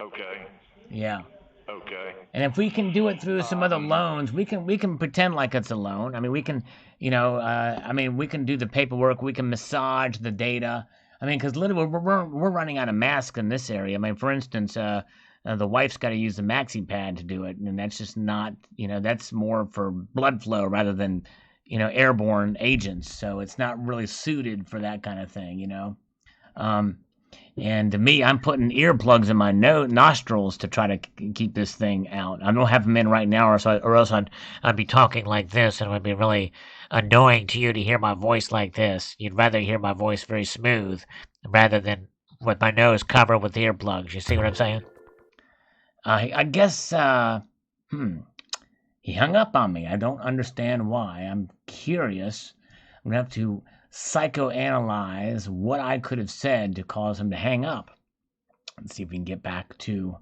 Okay. Yeah. Okay. And if we can do it through some other loans, we can pretend like it's a loan. I mean, we can, we can do the paperwork. We can massage the data. I mean, because literally we're running out of masks in this area. I mean, for instance, the wife's got to use the maxi pad to do it, and that's just not, that's more for blood flow rather than, airborne agents. So it's not really suited for that kind of thing. And to me, I'm putting earplugs in my nostrils to try to keep this thing out. I don't have them in right now, or else I'd be talking like this, and it would be really annoying to you to hear my voice like this. You'd rather hear my voice very smooth rather than with my nose covered with earplugs. You see what I'm saying? I guess he hung up on me. I don't understand why. I'm curious. I'm gonna have to psychoanalyze what I could have said to cause him to hang up. Let's see if we can get back to.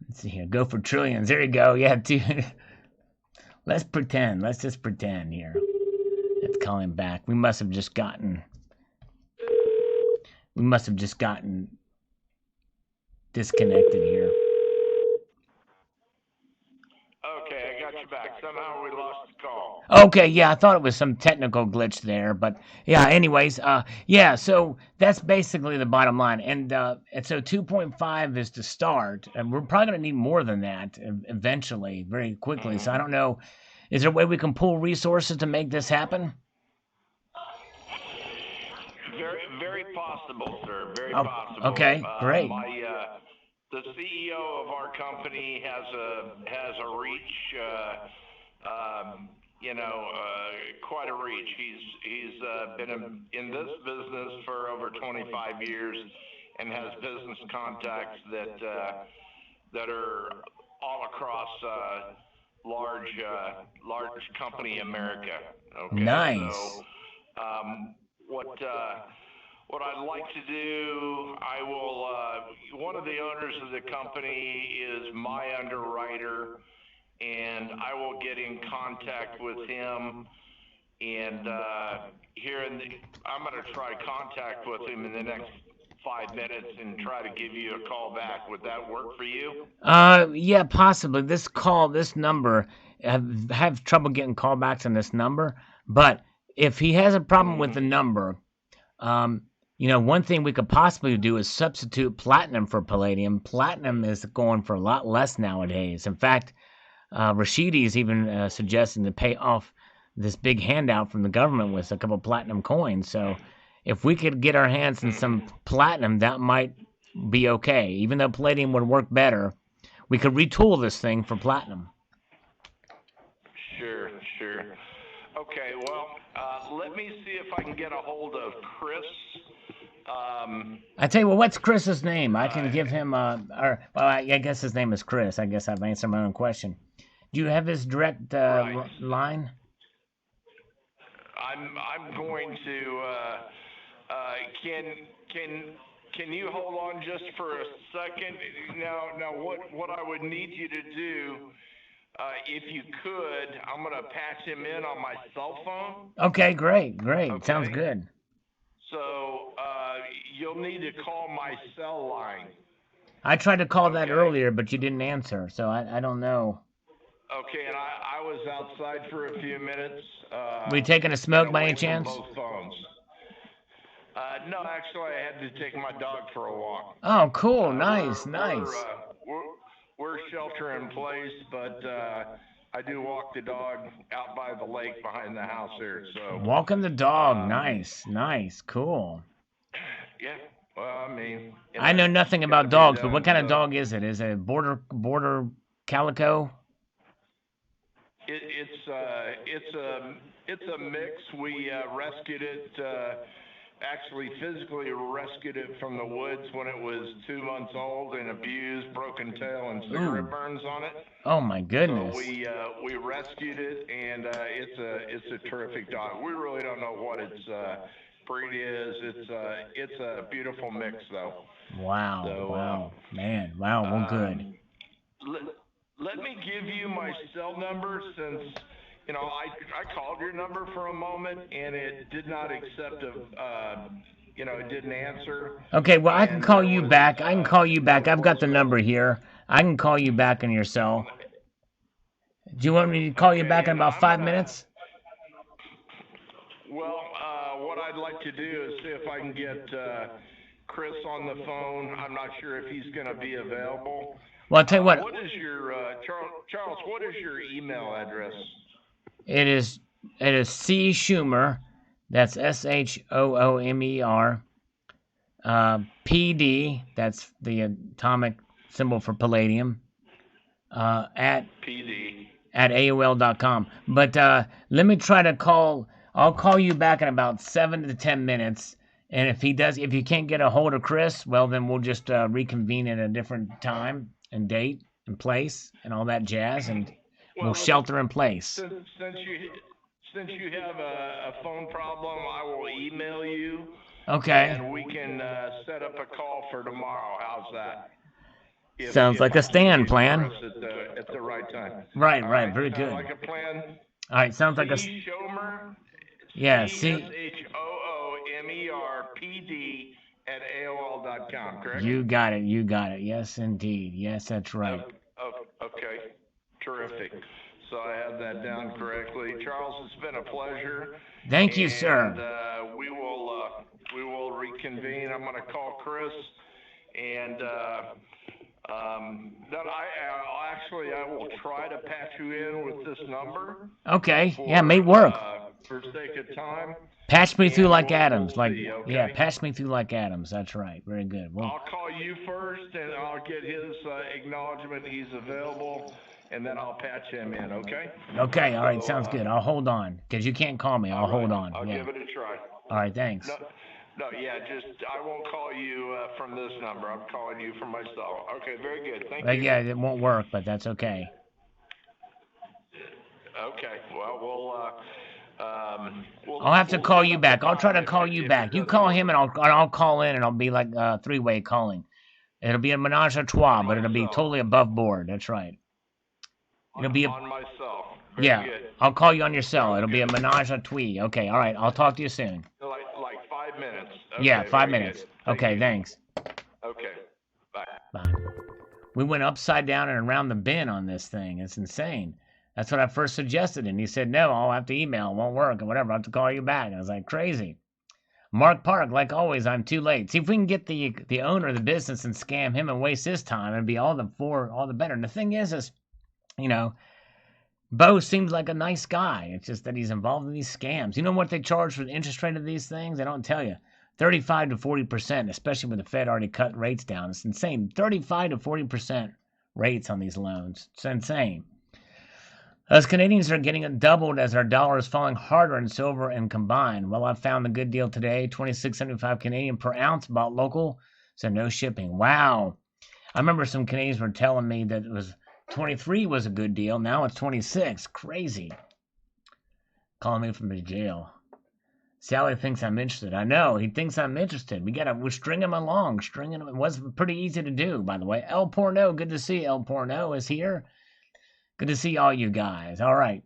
Let's see here. Go for trillions. There you go. Yeah, dude. Let's pretend. Let's just pretend here. Let's call him back. We must have just gotten disconnected here. Okay, I got you back. Somehow we lost the call. Okay, yeah, I thought it was some technical glitch there, but yeah, anyways, so that's basically the bottom line. And so 2.5 is to start, and we're probably going to need more than that eventually, very quickly. So I don't know, is there a way we can pull resources to make this happen? Very, very possible, sir. Very Oh, possible. okay, great. The CEO of our company has a reach. Quite a reach. He's been in this business for over 25 years and has business contacts that are all across large company America. Okay. Nice. So what I'd like to do, I will. One of the owners of the company is my underwriter, and I will get in contact with him. And I'm going to try contact with him in the next 5 minutes and try to give you a call back. Would that work for you? Yeah, possibly. This number, I have trouble getting callbacks on this number, but if he has a problem with the number, one thing we could possibly do is substitute platinum for palladium. Platinum is going for a lot less nowadays. In fact, Rashidi is even suggesting to pay off this big handout from the government with a couple platinum coins. So if we could get our hands on some platinum, that might be okay. Even though palladium would work better, we could retool this thing for platinum. Sure. Okay, well, let me see if I can get a hold of Chris. I tell you what, what's Chris's name? I can give him, I guess his name is Chris. I guess I've answered my own question. Do you have his direct line? I'm going to. Can you hold on just for a second? Now, what I would need you to do, if you could, I'm going to patch him in on my cell phone. Okay, great. Okay. Sounds good. So you'll need to call my cell line. I tried to call that earlier, but you didn't answer, so I don't know. Okay, and I was outside for a few minutes. Were you taking a smoke by any chance? Both phones. No, actually, I had to take my dog for a walk. Oh, cool. Nice. We're shelter in place, but I do walk the dog out by the lake behind the house here. So Walking the dog. Nice. Cool. yeah. Well, I mean, I know it's nothing got to about be dogs, but what done. kind of So dog is it? Is it a border calico? it's a mix. We rescued it. Actually, physically rescued it from the woods when it was 2 months old and abused, broken tail, and cigarette burns on it. Oh my So goodness. we rescued it, and it's a terrific dog. We really don't know what its breed is. It's a beautiful mix, though. Wow. So, Wow. Man. Wow. Well, good. Let me give you my cell number since, I called your number for a moment and it did not accept it didn't answer. Okay. Well, I can And call there you was back. I can call you no back. I've got the voicemail. number here. I can call you back on your cell. Do you want me to call you Okay, back in and about I'm 5 gonna, minutes? well, what I'd like to do is see if I can get Chris on the phone. I'm not sure if he's going to be available. Well, I'll tell you what. What is your, Charles, what is your email address? It is C Schumer. That's SHOOMER. PD. That's the atomic symbol for palladium. At PD. AOL.com. But let me try to call. I'll call you back in about 7 to 10 minutes. And if you can't get a hold of Chris, well, then we'll just reconvene at a different time and date and place and all that jazz, and we'll shelter in place. Since you have a phone problem, I will email you. Okay. And we can set up a call for tomorrow. How's that? Sounds like a stand plan. At the right time. Right. Very good. Sounds like a plan. All right. Sounds like a. Schumer. Yeah. CSHOOMERPD at AOL.com. Correct? You got it. Yes, indeed. Yes, that's right. Okay. Terrific. So I have that down correctly. Charles, it's been a pleasure. Thank you, sir. And we will reconvene. I'm going to call Chris, and then I will try to patch you in with this number. Okay. Yeah, may work. For sake of time. Patch me through like Adams. We'll see, okay? Yeah, patch me through like Adams. That's right. Very good. Well, I'll call you first, and I'll get his acknowledgement he's available, and then I'll patch him in, okay? Okay, all right, sounds good. I'll hold on, because you can't call me. I'll hold on. I'll give it a try. All right, thanks. I won't call you from this number. I'm calling you from my cell. Okay, very good. Thank you. Yeah, it won't work, but that's okay. Okay, well, I'll have to call you back. I'll try to call you back. You call him, and I'll call in, and I'll be like three-way calling. It'll be a menage a trois, but it'll be totally above board. That's right. It'll be on my cell. Yeah, I'll call you on your cell. It'll be a menage a trois. Okay, all right. I'll talk to you soon. Like 5 minutes. Okay, yeah, 5 minutes. Okay, thanks. Okay, bye. Bye. We went upside down and around the bend on this thing. It's insane. That's what I first suggested, and he said, no, I'll have to email. It won't work, or whatever. I'll have to call you back. And I was like, crazy. Mark Park, like always, I'm too late. See, if we can get the owner of the business and scam him and waste his time, it'd be all the better. And the thing is, Bo seems like a nice guy. It's just that he's involved in these scams. You know what they charge for the interest rate of these things? They don't tell you. 35 to 40%, especially when the Fed already cut rates down. It's insane. 35 to 40% rates on these loans. It's insane. Us Canadians are getting doubled as our dollar is falling harder in silver and combined. Well, I found a good deal today, $26.75 Canadian per ounce, bought local, so no shipping. Wow. I remember some Canadians were telling me that it was 23 was a good deal. Now it's 26. Crazy. Calling me from the jail. Sally thinks I'm interested. I know. He thinks I'm interested. We're stringing him along. It was pretty easy to do, by the way. El Porno, good to see El Porno is here. Good to see all you guys. All right.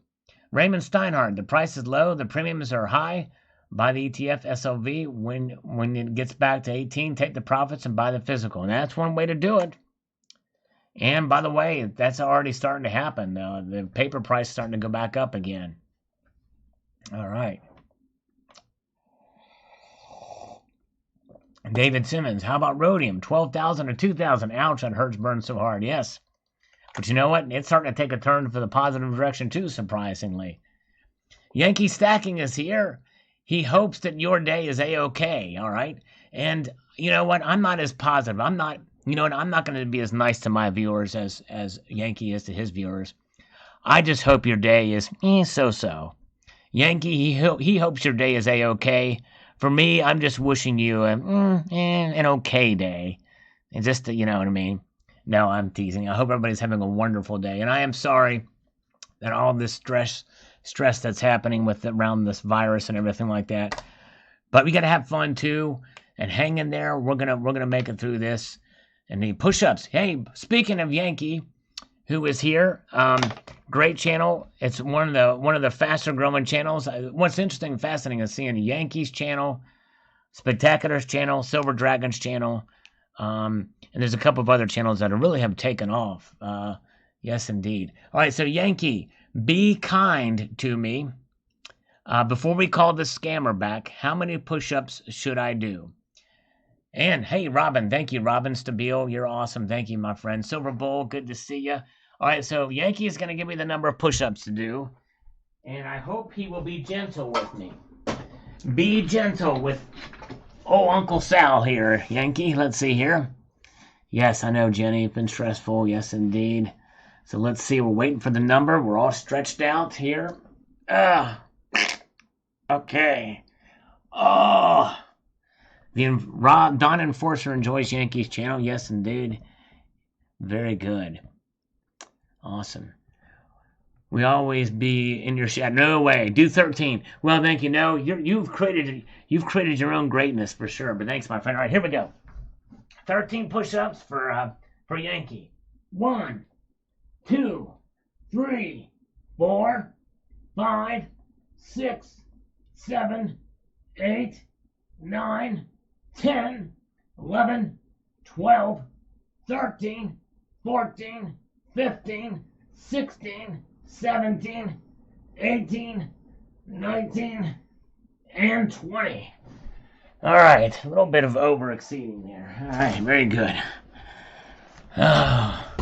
Raymond Steinhardt, the price is low. The premiums are high. Buy the ETF SLV. When it gets back to 18, take the profits and buy the physical. And that's one way to do it. And by the way, that's already starting to happen. The paper price is starting to go back up again. All right. David Simmons, how about rhodium? 12,000 or 2,000? Ouch, that hurts burn so hard. Yes. But you know what? It's starting to take a turn for the positive direction too, surprisingly. Yankee Stacking is here. He hopes that your day is A-okay, all right? And you know what? I'm not as positive. I'm not going to be as nice to my viewers as Yankee is to his viewers. I just hope your day is so-so. Yankee, he hopes your day is A-okay. For me, I'm just wishing you an okay day. And just, you know what I mean? No, I'm teasing. I hope everybody's having a wonderful day. And I am sorry that all this stress that's happening around this virus and everything like that. But we got to have fun too. And hang in there. We're gonna make it through this. And the push-ups. Hey, speaking of Yankee, who is here, great channel. It's one of the faster growing channels. What's interesting and fascinating is seeing Yankees channel, Spectacular's channel, Silver Dragon's channel, and there's a couple of other channels that really have taken off. Yes, indeed. All right, so Yankee, be kind to me. Before we call this scammer back, how many push-ups should I do? And hey, Robin, thank you, Robin Stabile. You're awesome. Thank you, my friend. Silver Bull, good to see you. All right, so Yankee is going to give me the number of push-ups to do, and I hope he will be gentle with me. Be gentle with Uncle Sal here, Yankee. Let's see here. Yes, I know, Jenny. It's been stressful. Yes, indeed. So let's see. We're waiting for the number. We're all stretched out here. Okay. Oh. Don Enforcer enjoys Yankees channel. Yes, indeed. Very good. Awesome. We always be in your shadow. No way. Do 13. Well, thank you. No, you've created your own greatness for sure. But thanks, my friend. All right, here we go. 13 push-ups for Yankee. 1, 2, 3, 4, 5, 6, 7, 8, 9, 10, 11, 12, 13, 14, 15, 16, 17, 18, 19, and 20. All right, a little bit of over-exceeding there. All right, very good. Oh,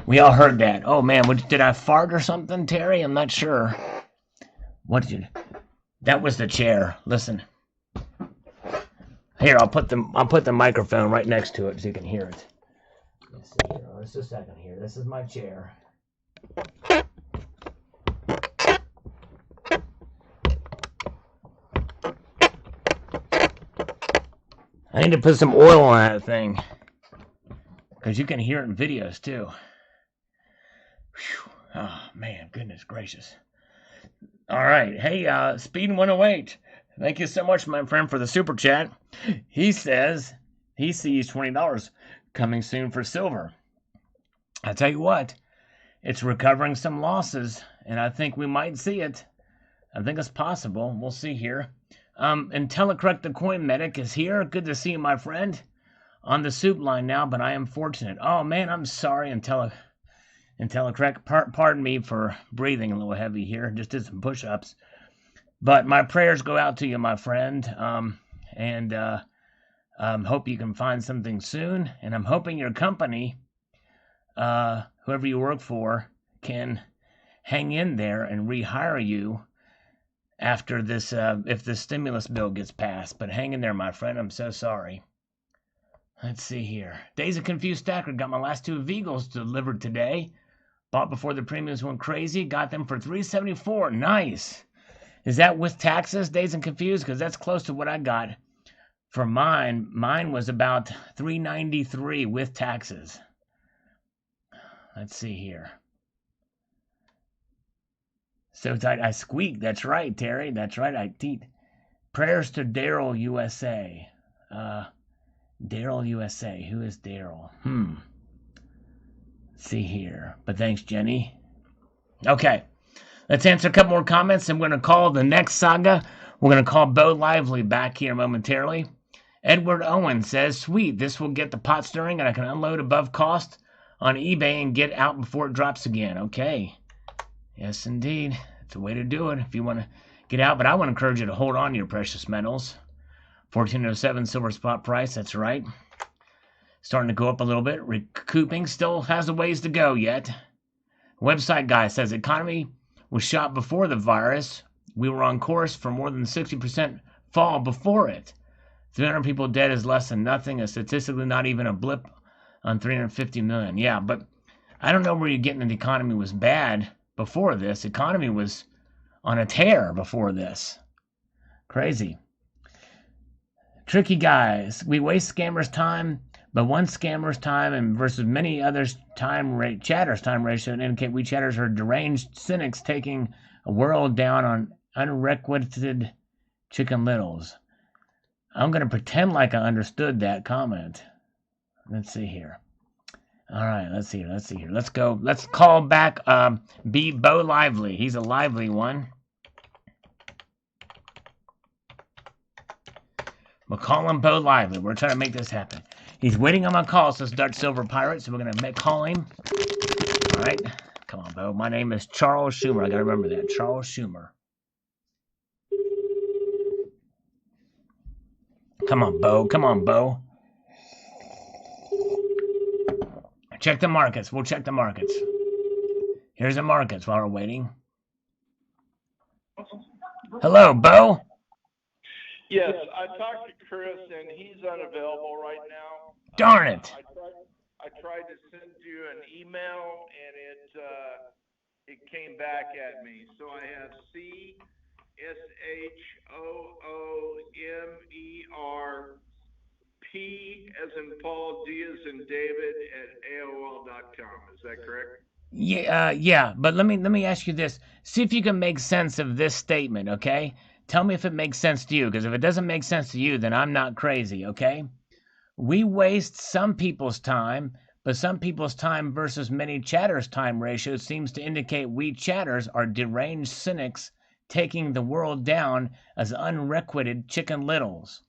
we all heard that. Oh, man, did I fart or something, Terry? I'm not sure. That was the chair. Listen. Here, I'll put the microphone right next to it so you can hear it. Let's see here. Just a second here. This is my chair. I need to put some oil on that thing, because you can hear it in videos too. Whew. Oh man, goodness gracious. All right, hey, Speed 108. Thank you so much, my friend, for the super chat. He says he sees $20 coming soon for silver. I tell you what, it's recovering some losses, and I think we might see it. I think it's possible. We'll see here. IntelliCorrect the Coin Medic is here. Good to see you, my friend. On the soup line now, but I am fortunate. Oh, man, I'm sorry, IntelliCorrect. Pardon me for breathing a little heavy here. Just did some push-ups. But my prayers go out to you, my friend. And hope you can find something soon. And I'm hoping your company, whoever you work for, can hang in there and rehire you after this, if the stimulus bill gets passed. But hang in there, my friend. I'm so sorry. Let's see here. Days of Confused Stacker. Got my last 2 Vigals delivered today. Bought before the premiums went crazy. Got them for $374. Nice. Is that with taxes, Days and Confused? Because that's close to what I got for mine. Mine was about $393 with taxes. Let's see here. So tight, I squeaked. That's right, Terry. That's right. I teat. Prayers to Daryl USA. Daryl USA. Who is Daryl? See here. But thanks, Jenny. Okay. Let's answer a couple more comments. I'm going to call the next saga. We're going to call Bo Lively back here momentarily. Edward Owen says, sweet, this will get the pot stirring and I can unload above cost on eBay and get out before it drops again. Okay. Yes, indeed. It's a way to do it if you want to get out. But I want to encourage you to hold on to your precious metals. 1407 silver spot price. That's right. Starting to go up a little bit. Recouping. Still has a ways to go yet. Website guy says economy was shot before the virus. We were on course for more than 60% fall before it. 300 people dead is less than nothing, and statistically not even a blip on 350 million. Yeah, but I don't know where you're getting that the economy was bad before this. The economy was on a tear before this. Crazy. Tricky guys. We waste scammers' time, but one scammer's time and versus many others' chatters' time ratio indicate we chatters are deranged cynics taking a world down on unrequited chicken littles. I'm going to pretend like I understood that comment. Let's see here. All right, let's see here. Let's go. Let's call back B. Bo Lively. He's a lively one. We'll call him Bo Lively. We're trying to make this happen. He's waiting on my call, says Dutch Silver Pirate, so we're going to call him. All right. Come on, Bo. My name is Charles Schumer. I got to remember that. Charles Schumer. Come on, Bo. Come on, Bo. Check the markets. We'll check the markets. Here's the markets while we're waiting. Hello, Bo. Yes, I talked to Chris, and he's unavailable right now. Darn it. I tried to send you an email, and it came back at me. So I have CSHOOMERP as in Paul, D as in David at AOL.com. Is that correct? Yeah. But let me ask you this. See if you can make sense of this statement, okay? Tell me if it makes sense to you, because if it doesn't make sense to you, then I'm not crazy, okay? We waste some people's time, but some people's time versus many chatters' time ratio seems to indicate we chatters are deranged cynics taking the world down as unrequited chicken littles.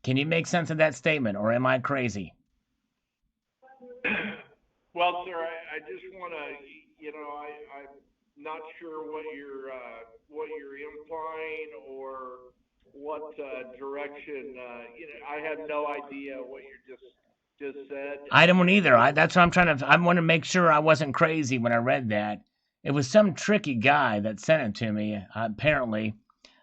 Can you make sense of that statement, or am I crazy? Well, sir, I just want to, I'm not sure what you're implying or what direction. I have no idea what you just said. I don't either. That's what I'm trying to. I want to make sure I wasn't crazy when I read that. It was some tricky guy that sent it to me. Apparently,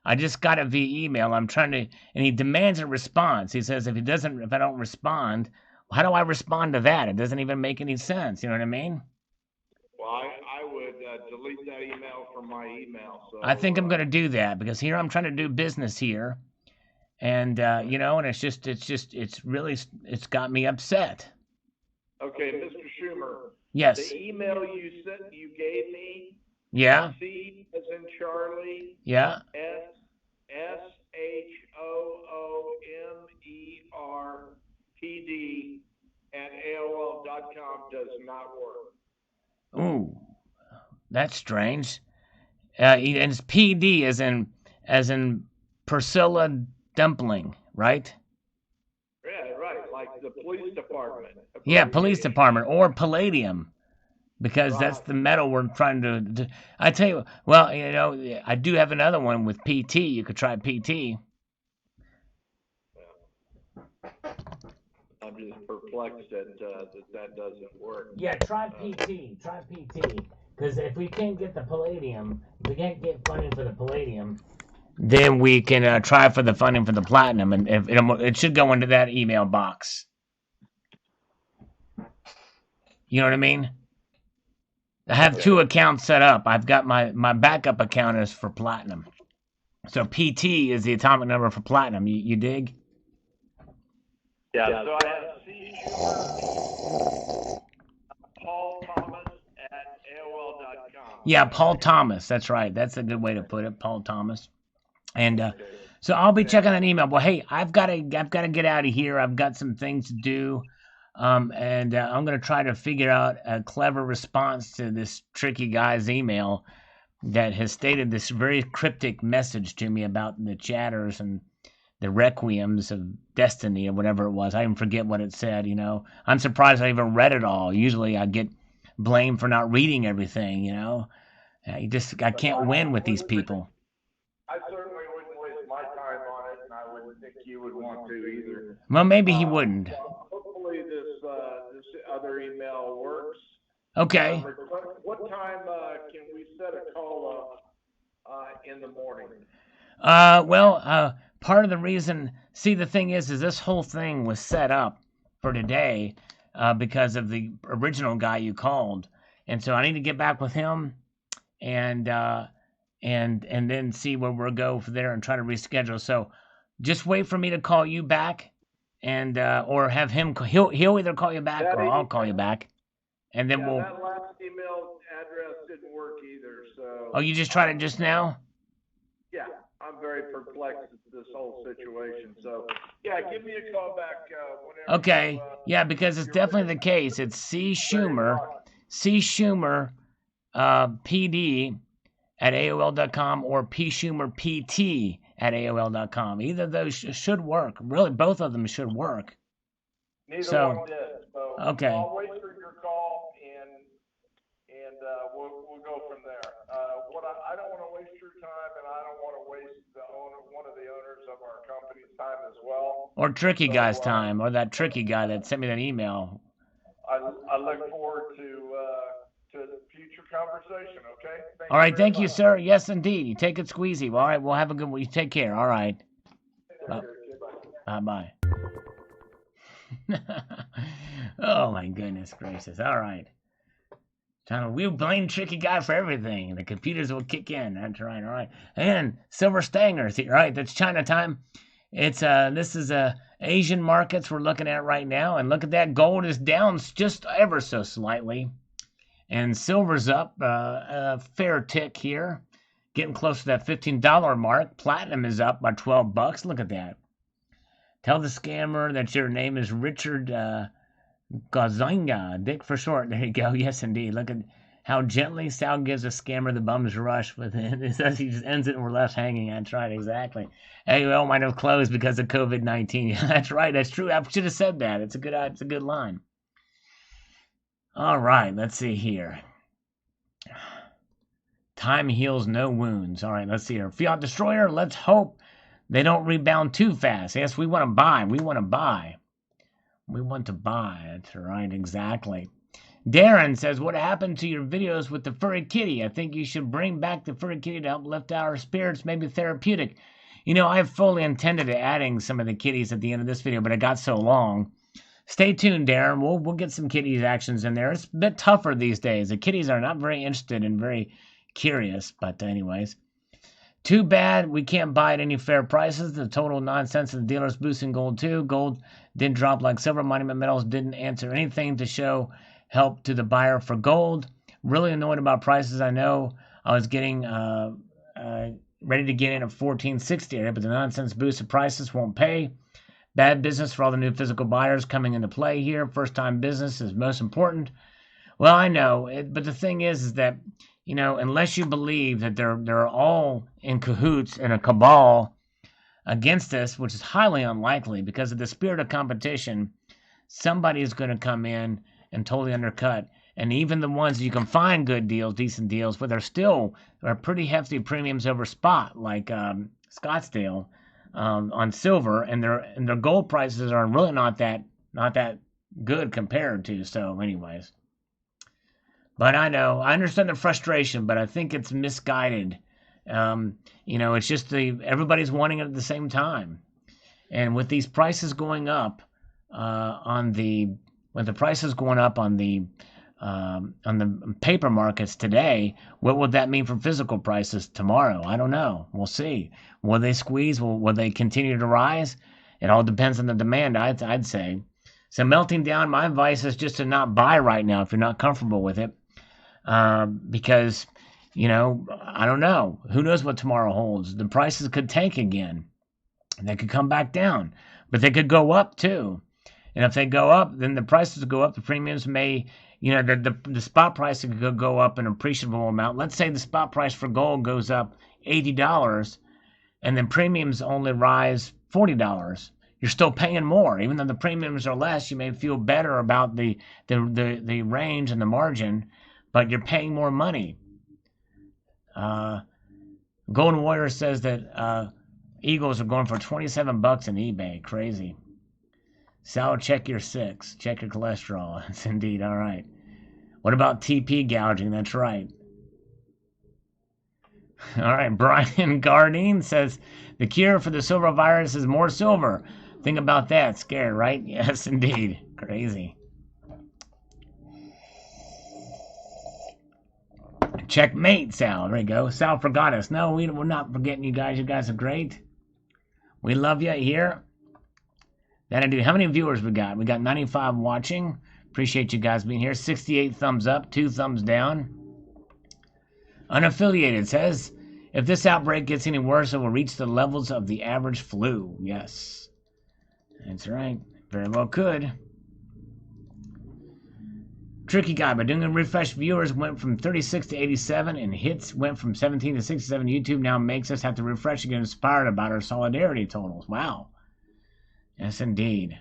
I just got it via email. I'm trying to, and he demands a response. He says if I don't respond, how do I respond to that? It doesn't even make any sense. You know what I mean? Well, I would delete that email from my email. So I think I'm going to do that because here I'm trying to do business here, and and it's got me upset. Okay, Mr. Schumer. Yes. The email you gave me. Yeah. C as in Charlie. Yeah. SHOOMERPD at AOL.com does not work. Ooh, that's strange. And it's PD as in Priscilla Dumpling, right? Yeah, right. Like the police department. Yeah, police department or Palladium, because that's the metal we're trying to. I tell you, well, I do have another one with PT. You could try PT. I'm just perplexed that doesn't work. Yeah, try PT. Try PT. Because if we can't get the Palladium, if we can't get funding for the Palladium, then we can try for the funding for the Platinum, and it should go into that email box. You know what I mean? I have two accounts set up. I've got my backup account is for Platinum. So PT is the atomic number for Platinum. You dig? Yeah. So I have Paul Thomas at AOL.com. Yeah, Paul Thomas. That's right. That's a good way to put it, Paul Thomas. And so I'll be checking that email. Well, hey, I've got to get out of here. I've got some things to do. And I'm going to try to figure out a clever response to this tricky guy's email that has stated this very cryptic message to me about the chatters and the requiems of destiny or whatever it was. I even forget what it said, I'm surprised I even read it all. Usually I get blamed for not reading everything, I can't win with these people. I certainly wouldn't waste my time on it, and I wouldn't think you would want to either. Well, maybe he wouldn't. Hopefully this other email works. Okay. What time can we set a call up in the morning? Part of the reason, see, the thing is this whole thing was set up for today because of the original guy you called, and so I need to get back with him and and then see where we'll go from there and try to reschedule. So just wait for me to call you back, and or have him. He'll either call you back or I'll call you back, and then Yeah, we'll. that last email address didn't work either, so. Oh, you just tried it just now? Yeah, I'm very perplexed at this whole situation, so, yeah, give me a call back whenever. Okay, yeah, because it's definitely the case. It's C Schumer, PD at AOL.com or P Schumer PT at AOL.com. Either of those should work. Really, both of them should work. Neither one did, so. Okay. I'll wait for your call and we'll go from there. I don't want to waste your time, and I don't want to waste one of the owners of our company's time as well. Or Tricky Guy's time, or that Tricky guy that sent me that email. I look forward to future conversation, okay? All right, thank you, sir. Yes, indeed. You take it squeezy. All right, we'll have a good one. You take care. All right. Bye. Oh, my goodness gracious. All right. We'll blame Tricky Guy for everything. The computers will kick in. That's right. All right. And Silver Stanger's here. All right. That's China time. It's this is Asian markets we're looking at right now, and look at that. Gold is down just ever so slightly, and silver's up a fair tick here, getting close to that $15 mark. Platinum is up by $12. Look at that. Tell the scammer that your name is Richard Gazinga, Dick for short. There you go. Yes, indeed. Look at how gently Sal gives a scammer the bum's rush with it. It says he just ends it and we're left hanging. That's right, exactly. AOL might have closed because of COVID-19. That's right. That's true. I should have said that. It's a good line. All right. Let's see here. Time heals no wounds. All right. Let's see here. Fiat Destroyer. Let's hope they don't rebound too fast. Yes, we want to buy. We want to buy. That's right, exactly. Darren says, what happened to your videos with the furry kitty? I think you should bring back the furry kitty to help lift our spirits, maybe therapeutic. You know, I fully intended adding some of the kitties at the end of this video, but it got so long. Stay tuned, Darren. We'll get some kitties actions in there. It's a bit tougher these days. The kitties are not very interested and very curious, but anyways. Too bad we can't buy at any fair prices. The total nonsense of the dealers boosting gold too. Gold didn't drop like silver. Monument Metals didn't answer anything to show help to the buyer for gold. Really annoyed about prices. I know I was getting ready to get in at 1460 area, but the nonsense boost of prices won't pay. Bad business for all the new physical buyers coming into play here. First time business is most important. Well, I know, but the thing is that, you know, unless you believe that they're all in cahoots in a cabal against us, which is highly unlikely because of the spirit of competition, somebody is going to come in and totally undercut. And even the ones you can find good deals, decent deals, but they're still are pretty hefty premiums over spot, like Scottsdale on silver, and their gold prices are really not that good compared to. So, anyways. But I know, I understand the frustration, but I think it's misguided. You know, it's just everybody's wanting it at the same time. And with these prices going up on the paper markets today, what would that mean for physical prices tomorrow? I don't know. We'll see. Will they squeeze? Will they continue to rise? It all depends on the demand, I'd say. So melting down, my advice is just to not buy right now if you're not comfortable with it. Because, you know, I don't know. Who knows what tomorrow holds? The prices could tank again. They could come back down. But they could go up too. And if they go up, then the prices go up. The premiums may, you know, the spot price could go up an appreciable amount. Let's say the spot price for gold goes up $80 and then premiums only rise $40. You're still paying more. Even though the premiums are less, you may feel better about the range and the margin, but you're paying more money. Golden Warrior says that Eagles are going for $27 in eBay. Crazy. Sal, check your 6. Check your cholesterol. It's indeed all right. What about TP gouging? That's right. All right, Brian Gardine says, the cure for the silver virus is more silver. Think about that. Scared, right? Yes, indeed. Crazy. Checkmate, Sal. There you go. Sal forgot us. No, we're not forgetting you guys. You guys are great. We love you here. That I do. How many viewers we got? We got 95 watching. Appreciate you guys being here. 68 thumbs up, 2 thumbs down. Unaffiliated says, if this outbreak gets any worse, it will reach the levels of the average flu. Yes. That's right. Very well could. Tricky guy, by doing a refresh, viewers went from 36 to 87, and hits went from 17 to 67. YouTube now makes us have to refresh and get inspired about our solidarity totals. Wow. Yes, indeed.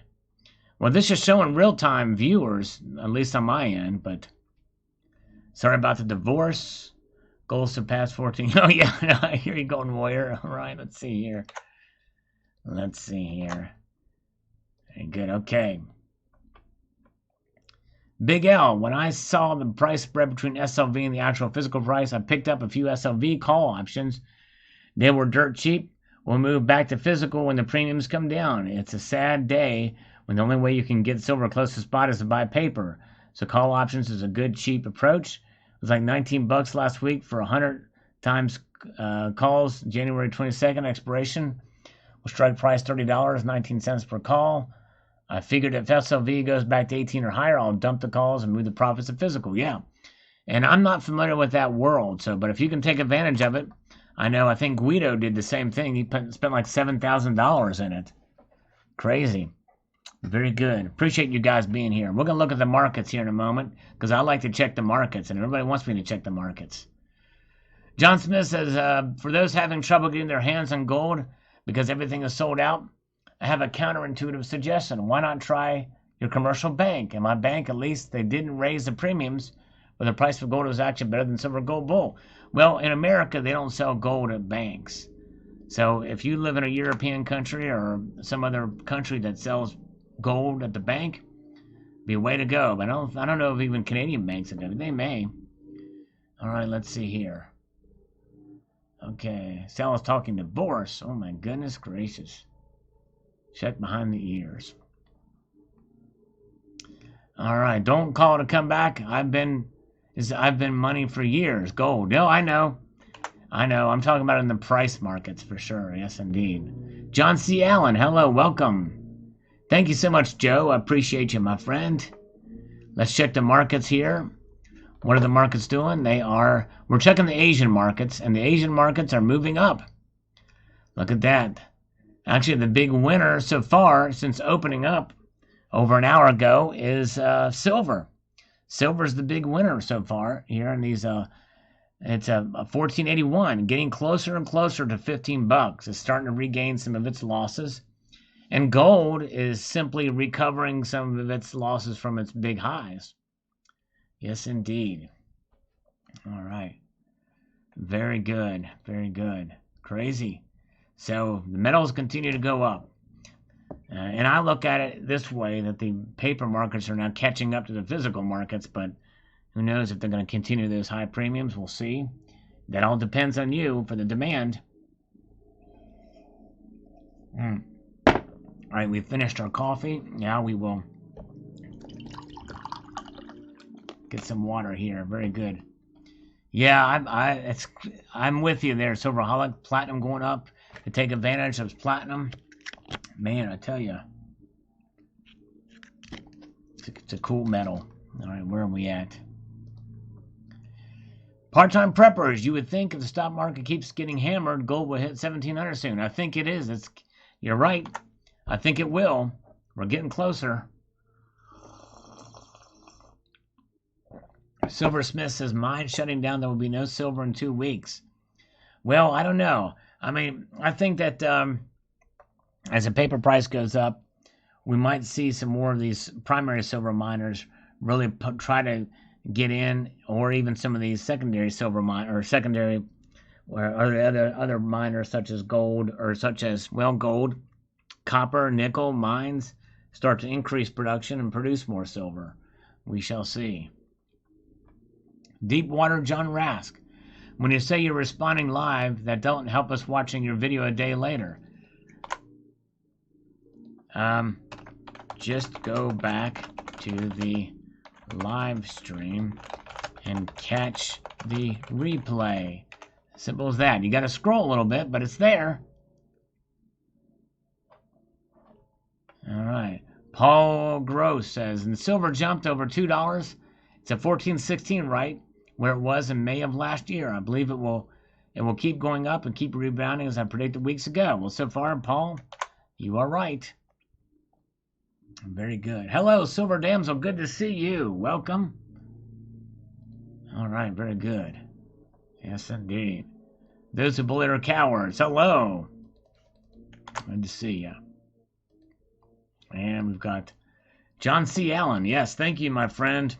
Well, this is showing real-time viewers, at least on my end, but sorry about the divorce. Goals surpassed 14. Oh, yeah, I hear you going, Warrior. All right, let's see here. Let's see here. Very good, okay. Big L, when I saw the price spread between SLV and the actual physical price, I picked up a few SLV call options. They were dirt cheap. We'll move back to physical when the premiums come down. It's a sad day when the only way you can get silver close to spot is to buy paper. So call options is a good, cheap approach. It was like $19 last week for 100 times calls. January 22nd expiration. We'll strike price $30, 19 cents per call. I figured if SLV goes back to 18 or higher, I'll dump the calls and move the profits to physical. Yeah. And I'm not familiar with that world, but if you can take advantage of it, I think Guido did the same thing. He spent like $7,000 in it. Crazy. Very good. Appreciate you guys being here. We're going to look at the markets here in a moment because I like to check the markets, and everybody wants me to check the markets. John Smith says, for those having trouble getting their hands on gold because everything is sold out, I have a counterintuitive suggestion. Why not try your commercial bank? In my bank, at least, they didn't raise the premiums, but the price of gold was actually better than silver gold bull. Well, in America, they don't sell gold at banks. So if you live in a European country or some other country that sells gold at the bank, be a way to go. But I don't know if even Canadian banks have it. They may. All right, let's see here. Okay, Sal is talking divorce. Oh my goodness gracious. Check behind the ears. All right, don't call to come back. I've been money for years. Gold. No, I know. I'm talking about in the price markets for sure. Yes, indeed. John C. Allen, hello, welcome. Thank you so much, Joe. I appreciate you, my friend. Let's check the markets here. What are the markets doing? We're checking the Asian markets, and the Asian markets are moving up. Look at that. Actually, the big winner so far since opening up over an hour ago is silver. Silver's the big winner so far here in these. It's a 1481, getting closer and closer to $15. It's starting to regain some of its losses, and gold is simply recovering some of its losses from its big highs. Yes, indeed. All right. Very good. Very good. Crazy. So the metals continue to go up. And I look at it this way, that the paper markets are now catching up to the physical markets, but who knows if they're going to continue those high premiums. We'll see. That all depends on you for the demand. All right, we've finished our coffee. Now we will get some water here. Very good. Yeah, I'm with you there, Silverholic. Platinum going up to take advantage of platinum. Man, I tell you, it's a cool metal. All right, where are we at? Part-time preppers. You would think if the stock market keeps getting hammered, gold will hit 1,700 soon. I think it is. You're right. I think it will. We're getting closer. Silversmith says, mine shutting down. There will be no silver in 2 weeks. Well, I don't know. I mean, I think that as the paper price goes up, we might see some more of these primary silver miners really try to get in, or even some of these secondary silver miners, or secondary, or other miners such as gold, or such as, well, gold, copper, nickel mines start to increase production and produce more silver. We shall see. Deepwater John Rask. When you say you're responding live, that don't help us watching your video a day later. Just go back to the live stream and catch the replay. Simple as that. You got to scroll a little bit, but it's there. All right. Paul Gross says, and silver jumped over $2. It's at 14.16, right? Where it was in May of last year. I believe it will keep going up and keep rebounding as I predicted weeks ago. Well, so far, Paul, you are right. Very good. Hello, Silver Damsel. Good to see you. Welcome. All right, very good. Yes, indeed. Those who bully are cowards. Hello. Good to see you. And we've got John C. Allen. Yes, thank you, my friend.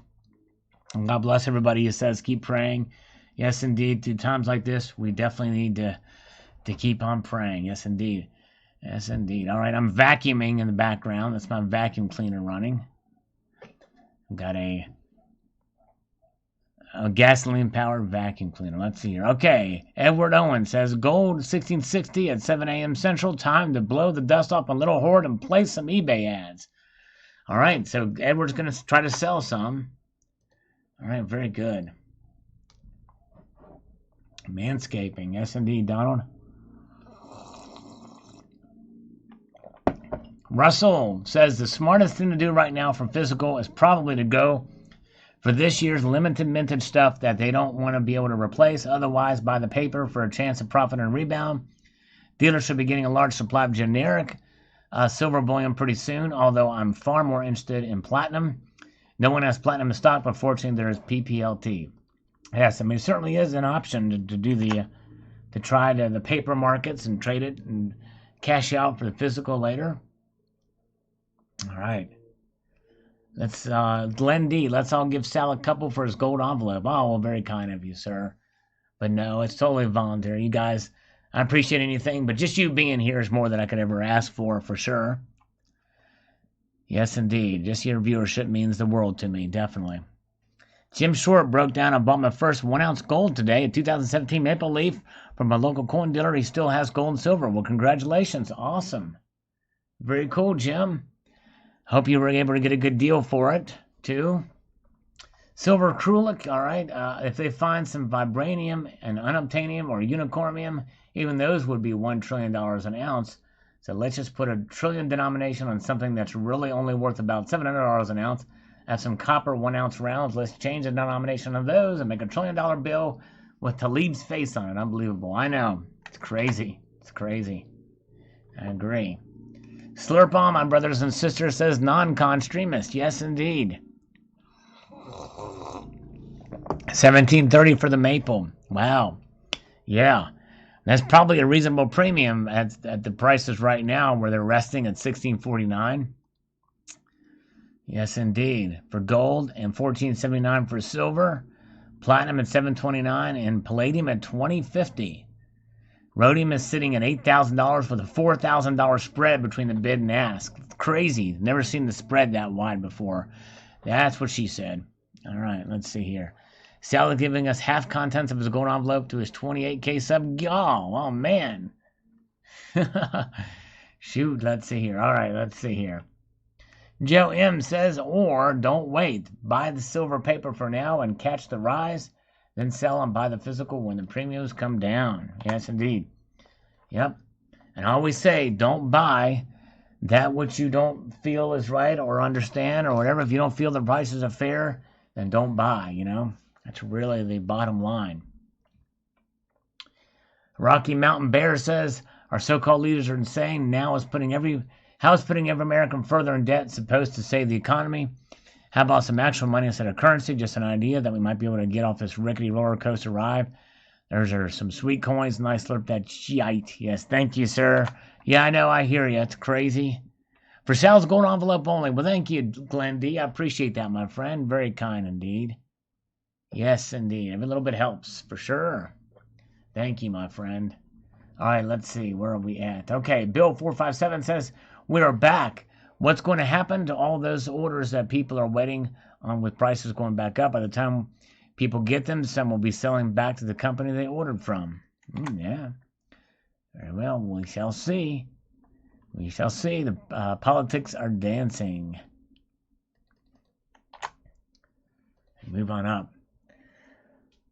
And God bless everybody who says keep praying. Yes, indeed. Through times like this, we definitely need to keep on praying. Yes, indeed. Yes, indeed. All right, I'm vacuuming in the background. That's my vacuum cleaner running. I've got a gasoline-powered vacuum cleaner. Let's see here. Okay, Edward Owen says, gold 1660 at 7 a.m. Central. Time to blow the dust off a little hoard and place some eBay ads. All right, so Edward's going to try to sell some. All right, very good. Manscaping. Yes, indeed, Donald. Russell says the smartest thing to do right now for physical is probably to go for this year's limited mintage stuff that they don't want to be able to replace. Otherwise, buy the paper for a chance of profit and rebound. Dealers should be getting a large supply of generic silver bullion pretty soon, although I'm far more interested in platinum. No one has platinum in stock, but fortunately there is PPLT. Yes, I mean, it certainly is an option to do to try the paper markets and trade it and cash out for the physical later. All right. Let's, Glenn D, let's all give Sal a couple for his gold envelope. Oh, well, very kind of you, sir. But no, it's totally voluntary. You guys, I appreciate anything, but just you being here is more than I could ever ask for sure. Yes, indeed. Just your viewership means the world to me, definitely. Jim Short broke down and bought my first 1 ounce gold today, a 2017 Maple Leaf from a local coin dealer. He still has gold and silver. Well, congratulations. Awesome. Very cool, Jim. Hope you were able to get a good deal for it, too. Silver acrylic, all right. If they find some vibranium and unobtainium or unicornium, even those would be $1 trillion an ounce. So let's just put a trillion denomination on something that's really only worth about $700 an ounce. Have some copper 1 ounce rounds. Let's change the denomination of those and make a $1 trillion bill with Talib's face on it. Unbelievable. I know. It's crazy. It's crazy. I agree. Slurp on, my brothers and sisters, says non-con streamist. Yes, indeed. 1730 for the maple. Wow. Yeah. That's probably a reasonable premium at the prices right now where they're resting at 1649. Yes, indeed. For gold and 1479 for silver. Platinum at 729 and palladium at 2050. Rhodium is sitting at $8,000 with a $4,000 spread between the bid and ask. Crazy. Never seen the spread that wide before. That's what she said. All right, let's see here. Sal is giving us half contents of his gold envelope to his 28K sub. Oh man. Shoot, let's see here. All right, let's see here. Joe M says, or don't wait. Buy the silver paper for now and catch the rise. Then sell and buy the physical when the premiums come down. Yes, indeed. Yep. And I always say, don't buy that which you don't feel is right or understand or whatever. If you don't feel the prices are fair, then don't buy, you know. That's really the bottom line. Rocky Mountain Bear says, our so-called leaders are insane. How is putting every American further in debt supposed to save the economy? How about some actual money instead of currency? Just an idea that we might be able to get off this rickety roller coaster ride. There's some sweet coins. Nice slurp that shite. Yes, thank you, sir. Yeah, I know. I hear you. It's crazy. For Sal's gold envelope only. Well, thank you, Glenn D. I appreciate that, my friend. Very kind indeed. Yes, indeed. Every little bit helps, for sure. Thank you, my friend. All right, let's see. Where are we at? Okay, Bill457 says, we are back. What's going to happen to all those orders that people are waiting on with prices going back up? By the time People get them. Some will be selling back to the company they ordered from. Yeah. Very well. We shall see. We shall see. The politics are dancing. Move on up.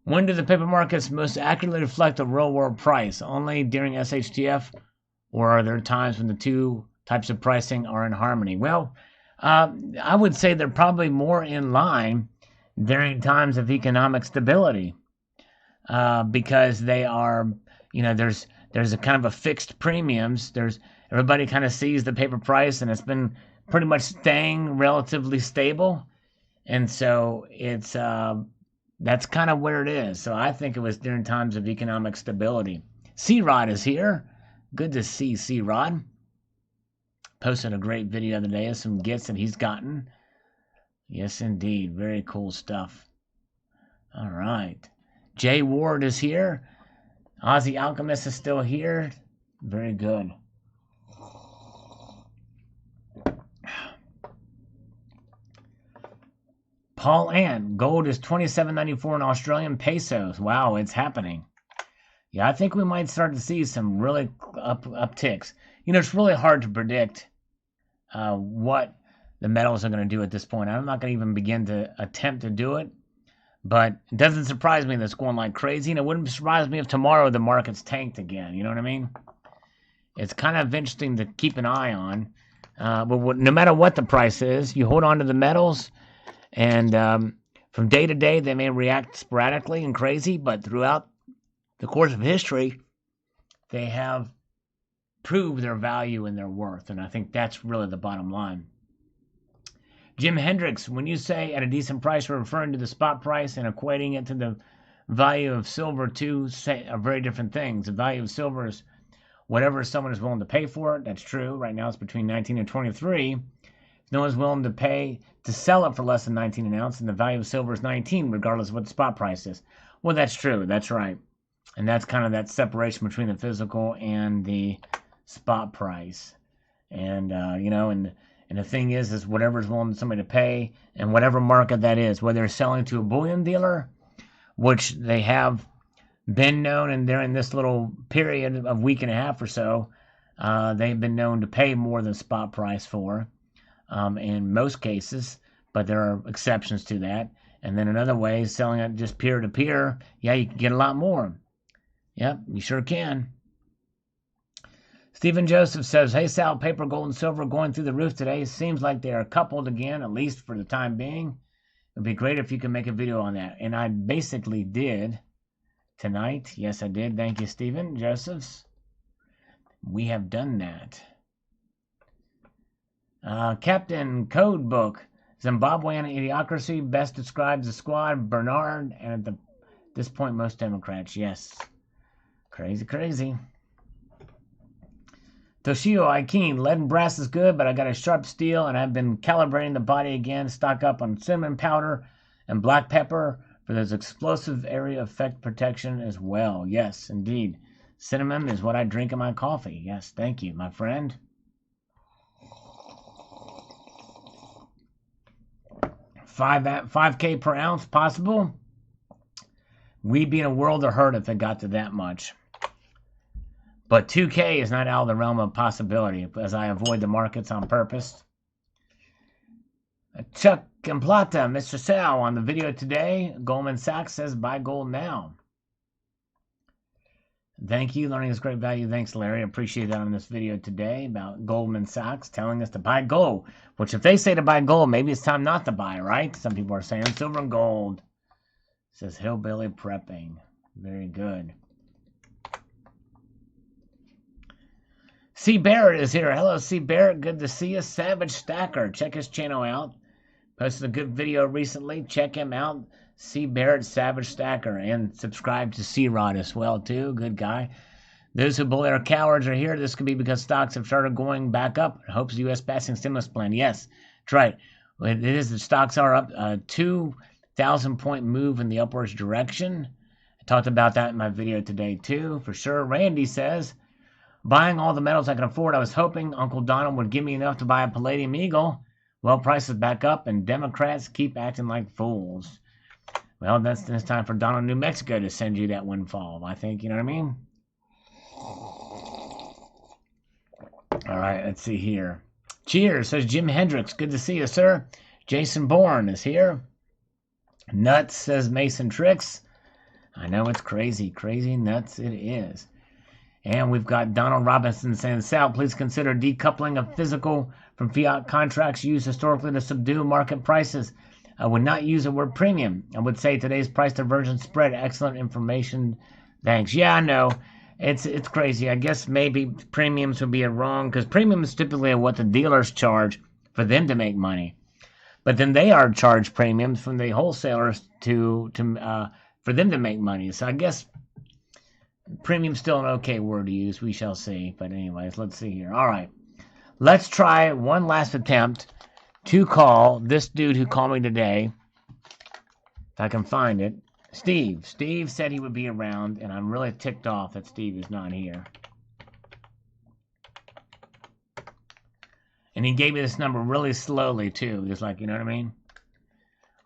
When do the paper markets most accurately reflect the real world price? Only during SHTF, or are there times when the two types of pricing are in harmony? Well, I would say they're probably more in line during times of economic stability, because they are, there's a kind of a fixed premiums. Everybody kind of sees the paper price, and it's been pretty much staying relatively stable, and so it's that's kind of where it is. So I think it was during times of economic stability. C-Rod is here. Good to see C-Rod. Posted a great video the other day of some gifts that he's gotten. Yes, indeed. Very cool stuff. All right. Jay Ward is here. Aussie Alchemist is still here. Very good. Paul Ann, gold is $27.94 in Australian pesos. Wow, it's happening. Yeah, I think we might start to see some really upticks. It's really hard to predict what the metals are going to do at this point. I'm not going to even begin to attempt to do it, but it doesn't surprise me that it's going like crazy, and it wouldn't surprise me if tomorrow the market's tanked again. You know what I mean? It's kind of interesting to keep an eye on. But no matter what the price is, you hold on to the metals. And from day to day, they may react sporadically and crazy, but throughout the course of history, they have proved their value and their worth. And I think that's really the bottom line. Jim Hendricks, when you say at a decent price, we're referring to the spot price and equating it to the value of silver. Two are very different things. The value of silver is whatever someone is willing to pay for it. That's true. Right now it's between 19 and 23. No one's willing to pay to sell it for less than 19 an ounce, and the value of silver is 19, regardless of what the spot price is. Well, that's true. That's right. And that's kind of that separation between the physical and the spot price. And, and the thing is whatever's willing somebody to pay, and whatever market that is, whether they're selling to a bullion dealer, which they have been known, and they're in this little period of week and a half or so, they've been known to pay more than spot price for. In most cases, but there are exceptions to that. And then another way is selling it just peer to peer. Yeah, you can get a lot more. Yep, you sure can. Stephen Joseph says, hey Sal, paper, gold, and silver going through the roof today. Seems like they are coupled again, at least for the time being. It'd be great if you could make a video on that. And I basically did tonight. Yes, I did. Thank you, Stephen Josephs. We have done that. Captain Codebook, Zimbabwean Idiocracy best describes the squad, Bernard, and at this point, most Democrats. Yes. Crazy. Toshio Aikin, lead and brass is good, but I got a sharp steel, and I've been calibrating the body again. Stock up on cinnamon powder and black pepper for those explosive area effect protection as well. Yes, indeed. Cinnamon is what I drink in my coffee. Yes, thank you, my friend. $5K per ounce possible. We'd be in a world of hurt if it got to that much. But 2K is not out of the realm of possibility, as I avoid the markets on purpose. Chuck and Plata, Mr. Sal, on the video today, Goldman Sachs says buy gold now. Thank you. Learning is great value. Thanks, Larry. I appreciate that on this video today about Goldman Sachs telling us to buy gold. Which if they say to buy gold, maybe it's time not to buy, right? Some people are saying silver and gold. It says hillbilly prepping. Very good. C. Barrett is here. Hello, C. Barrett. Good to see you. Savage Stacker. Check his channel out. Posted a good video recently. Check him out. C. Barrett, Savage Stacker. And subscribe to C-Rod as well, too. Good guy. Those who bully our cowards are here. This could be because stocks have started going back up. Hopes the U.S. passing stimulus plan. Yes, that's right. It is. The stocks are up. 2,000-point move in the upwards direction. I talked about that in my video today, too, for sure. Randy says, buying all the metals I can afford. I was hoping Uncle Donald would give me enough to buy a Palladium Eagle. Well, prices back up, and Democrats keep acting like fools. Well, that's time for Donald, New Mexico to send you that windfall, I think. You know what I mean? All right, let's see here. Cheers, says Jim Hendricks. Good to see you, sir. Jason Bourne is here. Nuts, says Mason Tricks. I know it's crazy. Crazy nuts it is. And we've got Donald Robinson saying, Sal, please consider decoupling of physical from fiat contracts used historically to subdue market prices. I would not use the word premium. I would say today's price divergence spread. Excellent information. Thanks. Yeah, I know. It's crazy. I guess maybe premiums would be wrong, because premiums typically are what the dealers charge for them to make money. But then they are charged premiums from the wholesalers for them to make money. So I guess premium's still an okay word to use. We shall see. But anyways, let's see here. All right. Let's try one last attempt to call this dude who called me today. If I can find it. Steve. Steve said he would be around, and I'm really ticked off that Steve is not here. And he gave me this number really slowly, too. Just like, you know what I mean?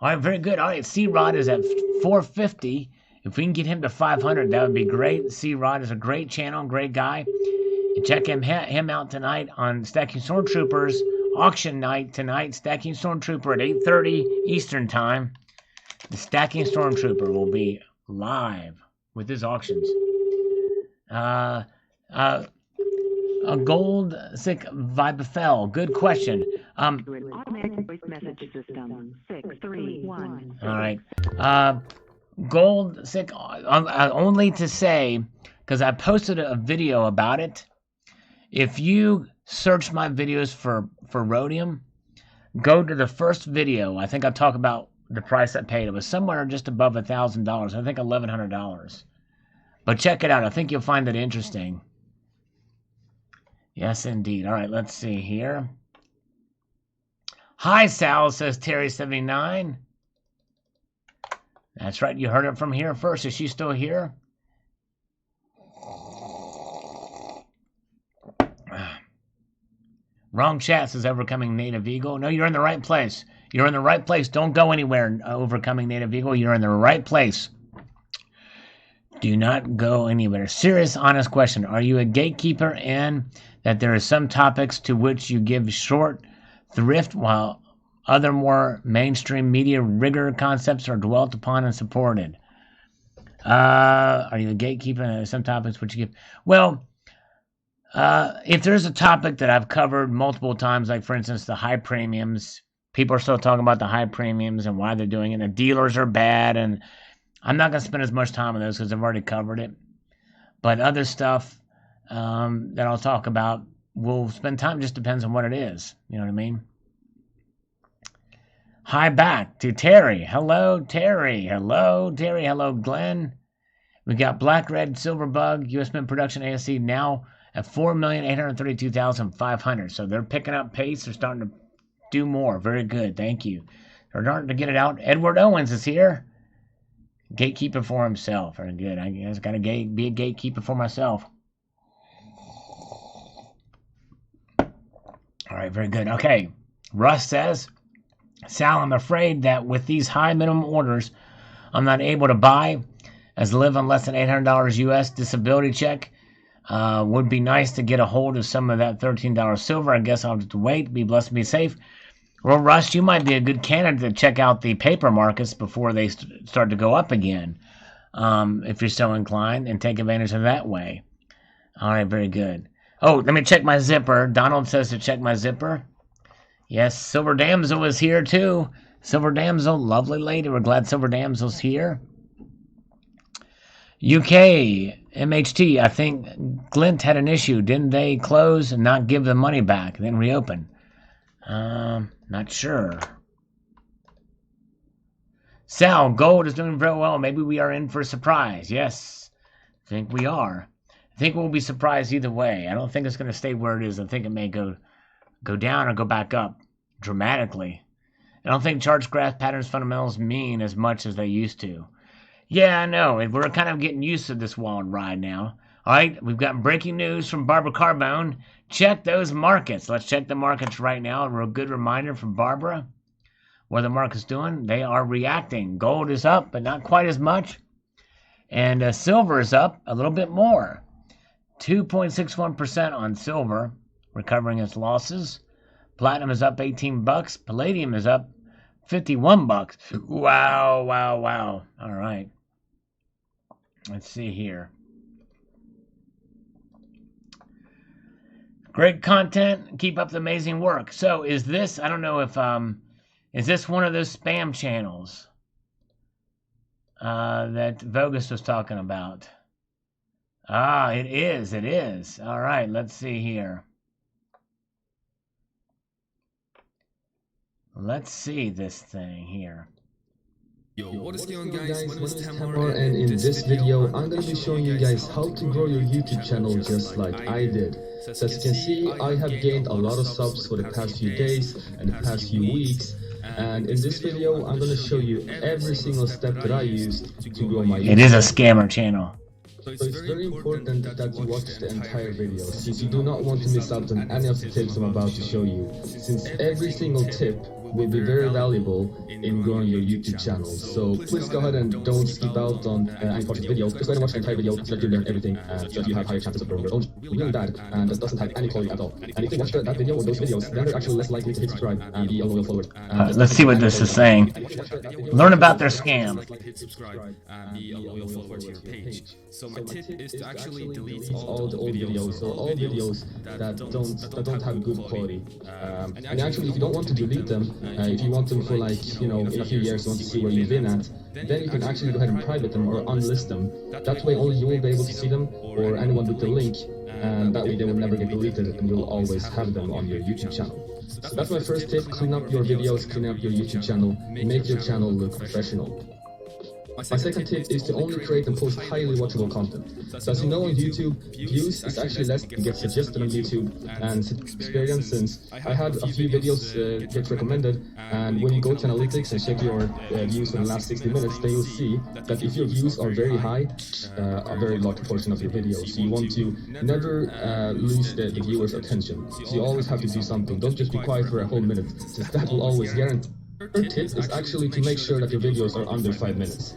All right, very good. All right, C-Rod is at 450. If we can get him to 500, that would be great. C-Rod is a great channel, great guy. And check him out tonight on Stacking Stormtroopers auction night tonight. Stacking Stormtrooper at 8:30 Eastern Time. The Stacking Stormtrooper will be live with his auctions. A gold sick Vibefell. Good question. Through an automatic voice message system. 631. All right. Gold sick. Only to say, because I posted a video about it. If you search my videos for rhodium, go to the first video. I think I talk about the price I paid. It was somewhere just above $1,000. I think $1,100. But check it out. I think you'll find it interesting. Yes, indeed. All right, let's see here. Hi, Sal, says Terry79. That's right. You heard it from here first. Is she still here? Wrong chat, says Overcoming Native Eagle. No, you're in the right place. You're in the right place. Don't go anywhere, Overcoming Native Eagle. You're in the right place. Do not go anywhere. Serious, honest question. Are you a gatekeeper in that there are some topics to which you give short thrift while other more mainstream media rigor concepts are dwelt upon and supported? Are you a gatekeeper in some topics which you give? Well, if there's a topic that I've covered multiple times, like for instance the high premiums, people are still talking about the high premiums and why they're doing it. And the dealers are bad, and I'm not going to spend as much time on those because I've already covered it. But other stuff that I'll talk about, we'll spend time. Just depends on what it is. You know what I mean? Hi back to Terry. Hello, Terry. Hello, Terry. Hello, Glenn. We got Black Red Silver Bug US Mint Production ASC now at 4,832,500. So they're picking up pace. They're starting to do more. Very good. Thank you. They're starting to get it out. Edward Owens is here. Gatekeeper for himself. Very good. I guess got to be a gatekeeper for myself. All right. Very good. Okay. Russ says, Sal, I'm afraid that with these high minimum orders, I'm not able to buy, as live on less than $800 US disability check. Would be nice to get a hold of some of that $13 silver. I guess I'll have to wait. Be blessed and be safe. Well, Russ, you might be a good candidate to check out the paper markets before they start to go up again, if you're so inclined, and take advantage of that way. All right, very good. Oh, let me check my zipper. Donald says to check my zipper. Yes, Silver Damsel is here too. Silver Damsel, lovely lady. We're glad Silver Damsel's here. UK, MHT, I think Glint had an issue. Didn't they close and not give the money back, then reopen? Not sure. Sal, gold is doing very well. Maybe we are in for a surprise. Yes, I think we are. I think we'll be surprised either way. I don't think it's going to stay where it is. I think it may go down or go back up dramatically. I don't think charts, graph patterns, fundamentals mean as much as they used to. Yeah, I know. We're kind of getting used to this wild ride now. All right, we've got breaking news from Barbara Carbone. Check those markets. Let's check the markets right now. A real good reminder from Barbara. what the market's doing. They are reacting. Gold is up, but not quite as much. And silver is up a little bit more. 2.61% on silver, recovering its losses. Platinum is up $18. Palladium is up $51. Wow, wow, wow. All right. Let's see here. Great content. Keep up the amazing work. So is this, I don't know if, is this one of those spam channels that Vogus was talking about? Ah, it is. It is. All right. Let's see here. Let's see this thing here. Yo, what is going on, guys? My name is Tamar, and in this video I'm going to be showing you guys how to grow your YouTube channel just like I did. So as you can see, I have gained a lot of subs for the past few days and the past few weeks, and in this video I'm going to show you every single step that I used to grow my YouTube. It is a scammer channel. So it's very important that you watch the entire video, since you do not want to miss out on any of the tips I'm about to show you, since every single tip will be very valuable in growing your YouTube channel. So please go ahead and don't skip out on any part of the video. Just go ahead and watch the entire video so that you learn everything, so that you have higher chances of growing your own really bad, and that doesn't have any quality at all. And if you watch that video or those videos, then they're actually less likely to hit subscribe and be a loyal follower. Let's see what this is saying. Learn about their scam. Hit subscribe and be a loyal follower to your page. So my tip is to actually delete all the old videos, or all videos that don't have good quality. And actually, if you don't want to delete them, if you want them for, like, you know, in a few years you want to see where you've been at, then you can actually go ahead and private them or unlist them. That way only you will be able to see them, or anyone with the link, and that way they will never get deleted and you'll always have them on your YouTube channel. So that's my first tip: clean up your videos, clean up your YouTube channel, make your channel look professional. My second tip is to only create and post highly watchable content. So as you know, on YouTube, views is actually less than get suggested on YouTube, and experience, since I had a few videos get recommended, and when you go to analytics and check your views for the last 60 minutes, then you'll see that if your views are very high, a very large portion of your videos. So you want to never lose the viewer's attention. So you always have to do something. Don't just be quiet for a whole minute, since that will always guarantee. Third tip is actually to make sure that your videos are under 5 minutes.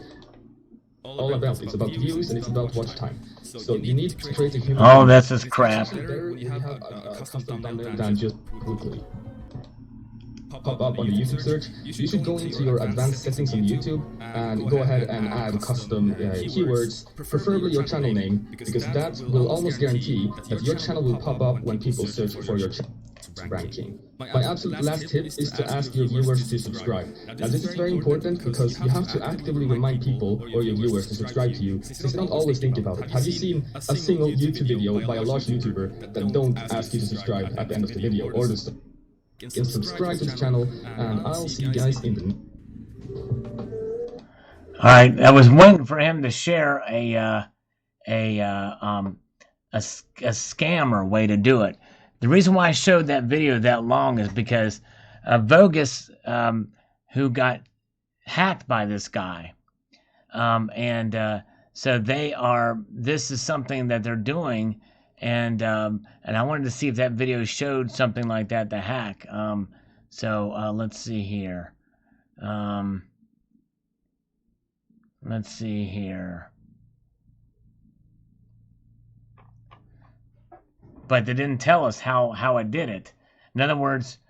It's about views and it's about watch time. So you need to create a human. Oh, that's just crap. You have a custom thumbnail than just quickly pop up on the YouTube search. You should go into your advanced settings on YouTube and go ahead and add custom keywords, preferably your channel name, because that will almost guarantee that your channel will pop up when people search for your channel ranking. My absolute last tip is to ask your viewers to subscribe. Now this is very important because you have to actively remind people or your viewers to subscribe to you, since they don't always think about it. Have you seen a single YouTube video by a large YouTuber that don't ask you to subscribe at the end of the video, or to subscribe to the channel? And I'll see you guys in the... Alright, I was waiting for him to share a scammer way to do it. The reason why I showed that video that long is because Vogus, who got hacked by this guy, so this is something that they're doing, and I wanted to see if that video showed something like that to hack. Let's see here. Let's see here. But they didn't tell us how it did it. In other words,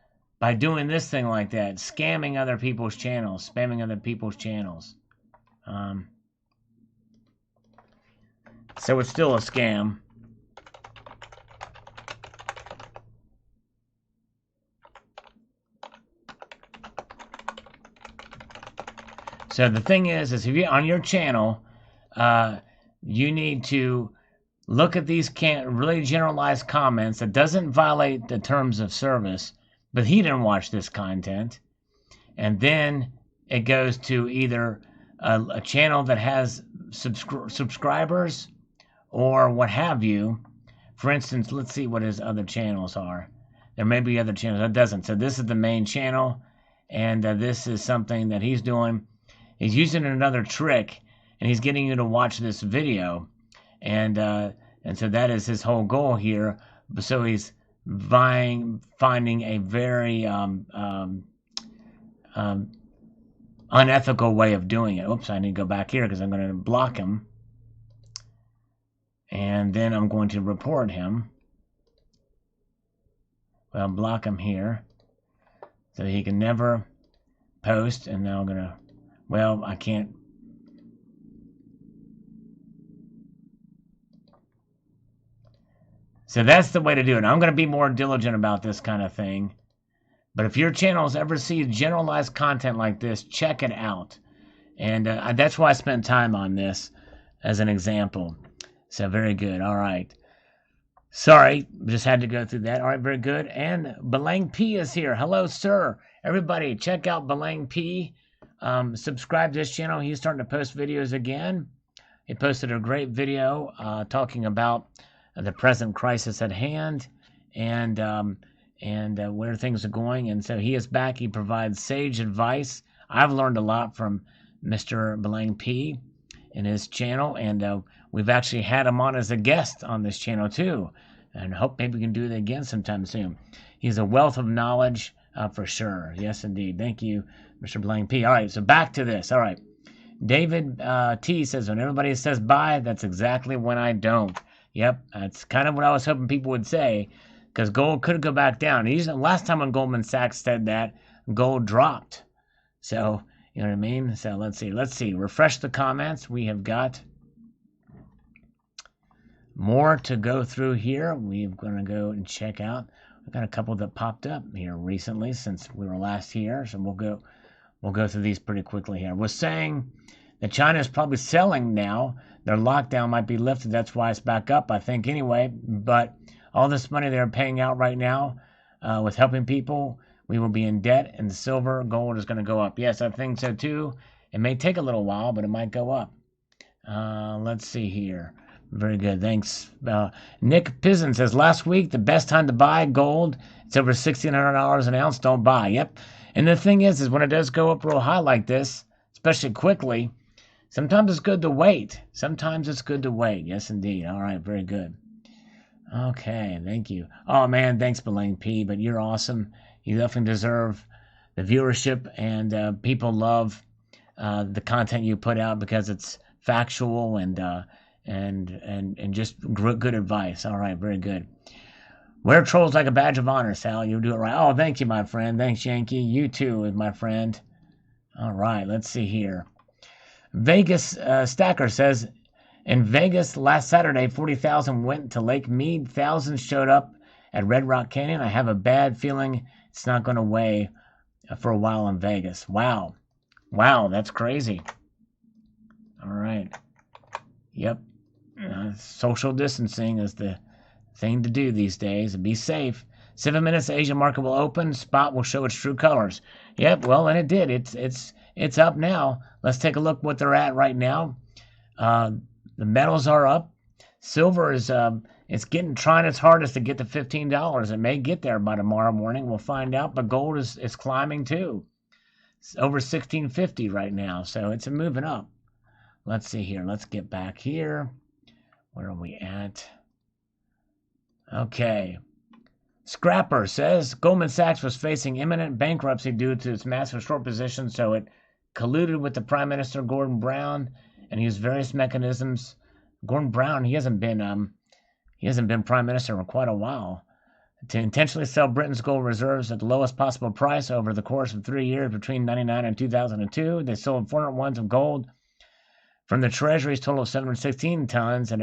by doing this thing like that, scamming other people's channels, spamming other people's channels. So it's still a scam. So the thing is if you're on your channel, you need to look at these really generalized comments that doesn't violate the terms of service, but he didn't watch this content. And then it goes to either a channel that has subscribers or what have you. For instance, let's see what his other channels are. There may be other channels. That doesn't. So this is the main channel, and this is something that he's doing. He's using another trick, and he's getting you to watch this video. And so that is his whole goal here. So he's finding a very unethical way of doing it. Oops, I need to go back here because I'm going to block him. And then I'm going to report him. Well, block him here so he can never post. And now I'm going to, well, I can't. So that's the way to do it. I'm going to be more diligent about this kind of thing. But if your channels ever see generalized content like this, check it out. And that's why I spent time on this as an example. So very good. All right. Sorry, just had to go through that. All right, very good. And Belang P is here. Hello, sir. Everybody, check out Belang P. Subscribe to his channel. He's starting to post videos again. He posted a great video talking about the present crisis at hand and where things are going. And so he is back. He provides sage advice. I've learned a lot from Mr. Belang P in his channel, and we've actually had him on as a guest on this channel too, and hope maybe we can do that again sometime soon. He's a wealth of knowledge for sure. Yes, indeed. Thank you, Mr. Belang P. All right, so back to this. All right. David T says, when everybody says bye, that's exactly when I don't. Yep, that's kind of what I was hoping people would say, because gold could go back down. Last time when Goldman Sachs said that, gold dropped. So, you know what I mean? So let's see. Refresh the comments. We have got more to go through here. We're going to go and check out. We've got a couple that popped up here recently since we were last here. So we'll go through these pretty quickly here. We're saying that China is probably selling now. Their lockdown might be lifted. That's why it's back up, I think, anyway. But all this money they're paying out right now with helping people, we will be in debt, and the silver, gold is going to go up. Yes, I think so too. It may take a little while, but it might go up. Let's see here. Very good. Thanks. Nick Pizen says, last week, the best time to buy gold. It's over $1,600 an ounce. Don't buy. Yep. And the thing is when it does go up real high like this, especially quickly, sometimes it's good to wait. Yes, indeed. All right. Very good. Okay. Thank you. Oh, man. Thanks, Belang P. But you're awesome. You definitely deserve the viewership, and people love the content you put out because it's factual and just good advice. All right, very good. Wear trolls like a badge of honor, Sal. You do it right. Oh, thank you, my friend. Thanks, Yankee. You too, my friend. All right, let's see here. Vegas Stacker says, in Vegas last Saturday, 40,000 went to Lake Mead. Thousands showed up at Red Rock Canyon. I have a bad feeling it's not going to weigh for a while in Vegas. Wow, that's crazy. All right. Yep. Social distancing is the thing to do these days, and be safe. 7 minutes, the Asian market will open. Spot will show its true colors. Yep. Well, and it did. It's up now. Let's take a look what they're at right now. The metals are up. Silver is it's trying its hardest to get to $15. It may get there by tomorrow morning. We'll find out. But gold is climbing too. It's over $16.50 right now, so it's moving up. Let's see here. Let's get back here. Where are we at? Okay. Scrapper says Goldman Sachs was facing imminent bankruptcy due to its massive short position, so it colluded with the Prime Minister Gordon Brown and used various mechanisms. Gordon Brown, he hasn't been Prime Minister for quite a while. To intentionally sell Britain's gold reserves at the lowest possible price over the course of 3 years between 1999 and 2002, they sold 401 of gold from the Treasury's total of 716 tons at